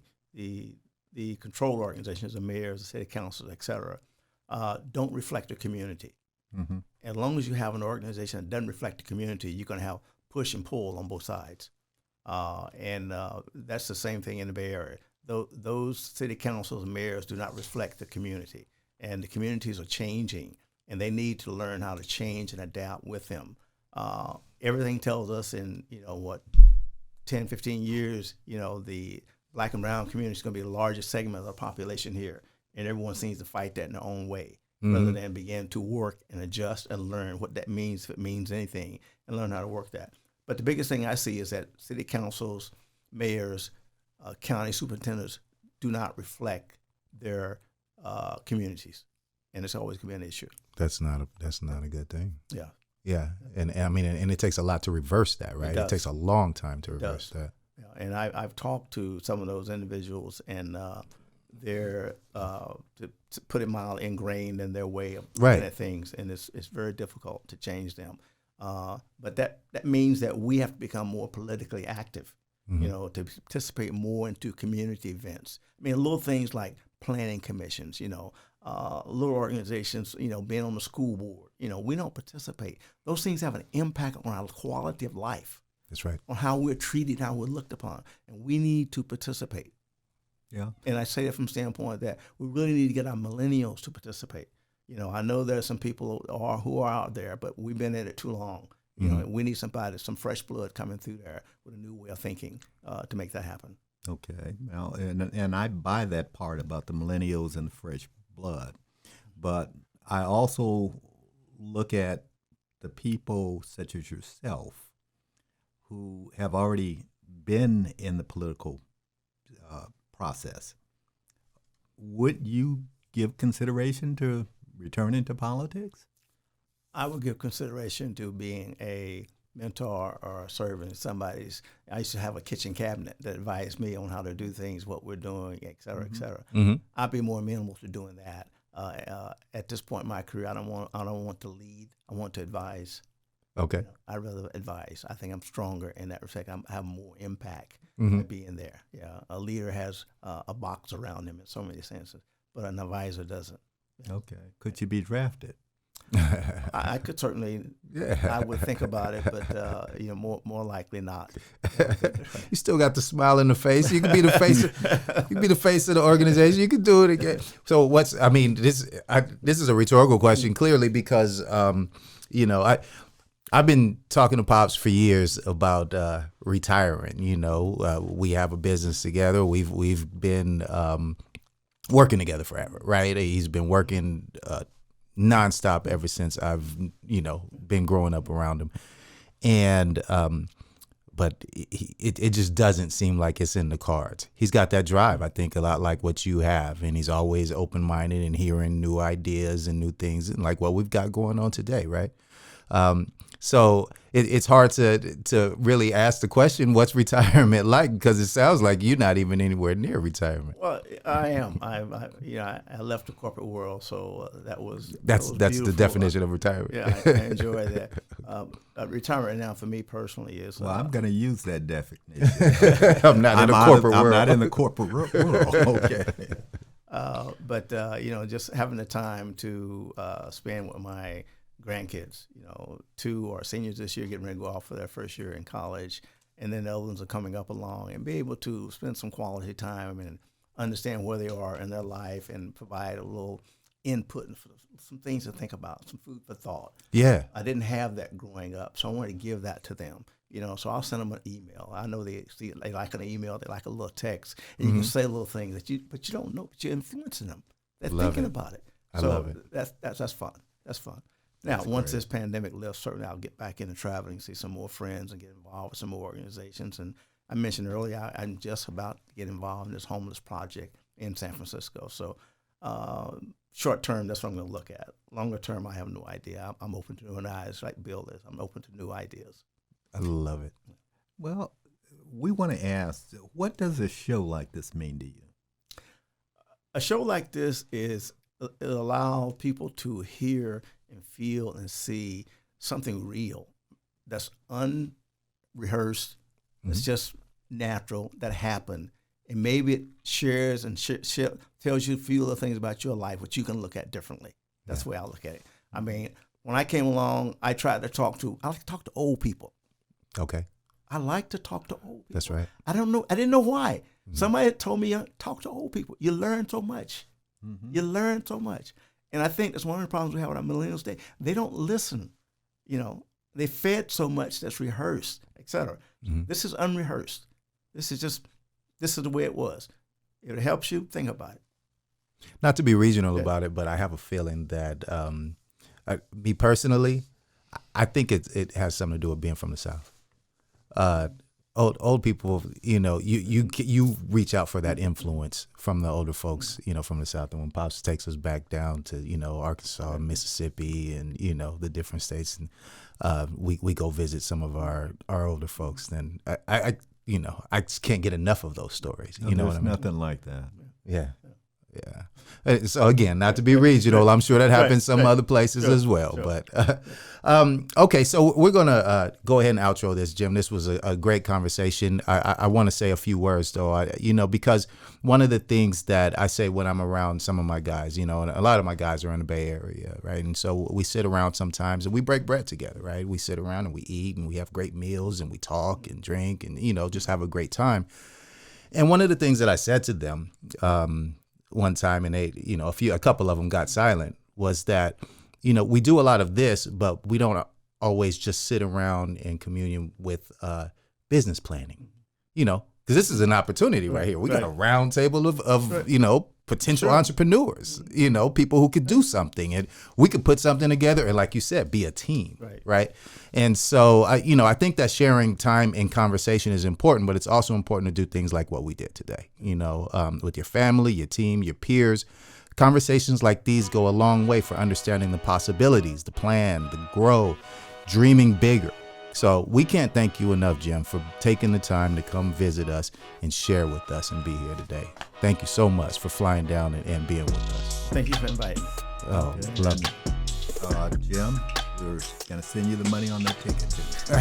control organizations, the mayors, the city councils, et cetera, don't reflect the community. As long as you have an organization that doesn't reflect the community, you're going to have push and pull on both sides. And that's the same thing in the Bay Area. Those city councils and mayors do not reflect the community, and the communities are changing, and they need to learn how to change and adapt with them. Everything tells us in 10, 15 years, the Black and brown community is going to be the largest segment of the population here, and everyone seems to fight that in their own way, rather than begin to work and adjust and learn what that means, if it means anything, and learn how to work that. But the biggest thing I see is that city councils, mayors, county superintendents do not reflect their communities, and it's always going to be an issue. That's not a good thing. Yeah. Yeah, and I mean, and it takes a lot to reverse that, right? It takes a long time to reverse that. Yeah, and I've talked to some of those individuals, and they're, to put it mild, ingrained in their way of looking at things, and it's very difficult to change them. But that means that we have to become more politically active, to participate more into community events. I mean, little things like planning commissions, little organizations, being on the school board, we don't participate. Those things have an impact on our quality of life. That's right. On how we're treated, how we're looked upon, and we need to participate. Yeah. And I say that from the standpoint that we really need to get our millennials to participate. I know there's some people who are out there, but we've been at it too long. And we need some fresh blood coming through there with a new way of thinking to make that happen. Okay. Now, and I buy that part about the millennials and the fresh blood, but I also look at the people such as yourself who have already been in the political process. Would you give consideration to returning to politics? I would give consideration to being a mentor or serving somebody's. I used to have a kitchen cabinet that advised me on how to do things, what we're doing, et cetera, et cetera. I'd be more amenable to doing that. At this point in my career, I don't want to lead. I want to advise. Okay. I'd rather advise. I think I'm stronger in that respect. I have more impact by being there. Yeah, a leader has a box around him in so many senses, but an advisor doesn't. Yeah. Okay. Could you be drafted? I could certainly. I would think about it, but more likely not. You still got the smile in the face. You can be the face. You can be the face of the organization. You can do it again. So this is a rhetorical question, clearly, because I've been talking to Pops for years about retiring. We have a business together. We've been working together forever, right? He's been working nonstop ever since I've been growing up around him, and but it just doesn't seem like it's in the cards. He's got that drive, I think, a lot like what you have, and he's always open-minded and hearing new ideas and new things, and like what we've got going on today, right? So it's hard to really ask the question, what's retirement like? Because it sounds like you're not even anywhere near retirement. Well, I am. I left the corporate world, so that's the definition of retirement. Yeah, I enjoy that. Retirement right now for me personally is. Well, I'm going to use that definition. I'm not in the corporate world. I'm not in the corporate world. Okay. But just having the time to spend with my grandkids, 2 are seniors this year, getting ready to go off for their first year in college, and then the other ones are coming up along, and be able to spend some quality time and understand where they are in their life and provide a little input and some things to think about, some food for thought. Yeah. I didn't have that growing up, so I wanted to give that to them. So I'll send them an email. I know they like an email, they like a little text, and you can say little things but you don't know, but you're influencing them. They're thinking about it. I love it. That's fun. That's fun. Now, once this pandemic lifts, certainly I'll get back into traveling, see some more friends, and get involved with some more organizations. And I mentioned earlier, I'm just about to get involved in this homeless project in San Francisco. So short term, that's what I'm going to look at. Longer term, I have no idea. I'm open to new ideas, like Bill is. I'm open to new ideas. I love it. Well, we want to ask, what does a show like this mean to you? A show like this it allows people to hear and feel and see something real that's unrehearsed, that's just natural, that happened. And maybe it shares and tells you a few little things about your life, which you can look at differently. That's the way I look at it. I mean, when I came along, I like to talk to old people. Okay. I like to talk to old people. That's right. I didn't know why. Somebody had told me, talk to old people. You learn so much. You learn so much. And I think that's one of the problems we have with our millennials today. They don't listen. They fed so much that's rehearsed, et cetera. This is unrehearsed. This is the way it was. If it helps you, think about it. Not to be regional about it, but I have a feeling that me personally, I think it has something to do with being from the South. Old people, you reach out for that influence from the older folks, from the South. And when Pops takes us back down to, Arkansas, Mississippi, and, the different states, and we go visit some of our older folks, then I just can't get enough of those stories. No, you know what I there's mean? nothing like that. Yeah. Yeah. So again, not to be regional, I'm sure that happens some other places as well. Sure. But okay, so we're gonna go ahead and outro this, Jim. This was a great conversation. I want to say a few words though, because one of the things that I say when I'm around some of my guys, and a lot of my guys are in the Bay Area, right? And so we sit around sometimes and we break bread together, right? We sit around and we eat and we have great meals and we talk and drink and just have a great time. And one of the things that I said to them one time, and they, a couple of them got silent, was that, we do a lot of this, but we don't always just sit around in communion with business planning, because this is an opportunity right here. We got a round table of potential entrepreneurs, people who could do something, and we could put something together and, like you said, be a team, right? And so, I think that sharing time in conversation is important, but it's also important to do things like what we did today, with your family, your team, your peers. Conversations like these go a long way for understanding the possibilities, the plan, the grow, dreaming bigger. So we can't thank you enough, Jim, for taking the time to come visit us and share with us and be here today. Thank you so much for flying down and being with us. Thank you for inviting me. Oh, Okay. love you. Jim, we're going to send you the money on that ticket, too.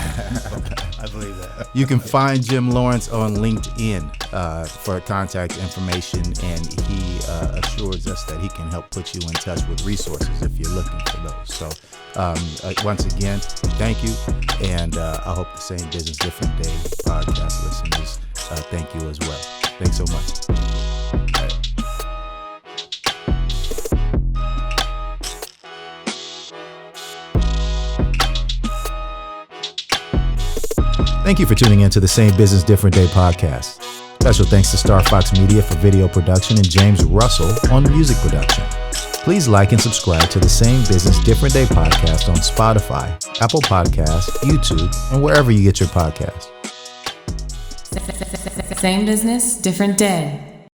I believe that. You can find Jim Lawrence on LinkedIn for contact information, and he assures us that he can help put you in touch with resources if you're looking for those. So once again, thank you, and I hope the Same Business Different Day podcast listeners thank you as well. Thanks so much. Thank you for tuning in to the Same Business Different Day podcast. Special thanks to StarFox Media for video production and James Russell on music production. Please like and subscribe to the Same Business Different Day podcast on Spotify, Apple Podcasts, YouTube, and wherever you get your podcasts. Same business, different day.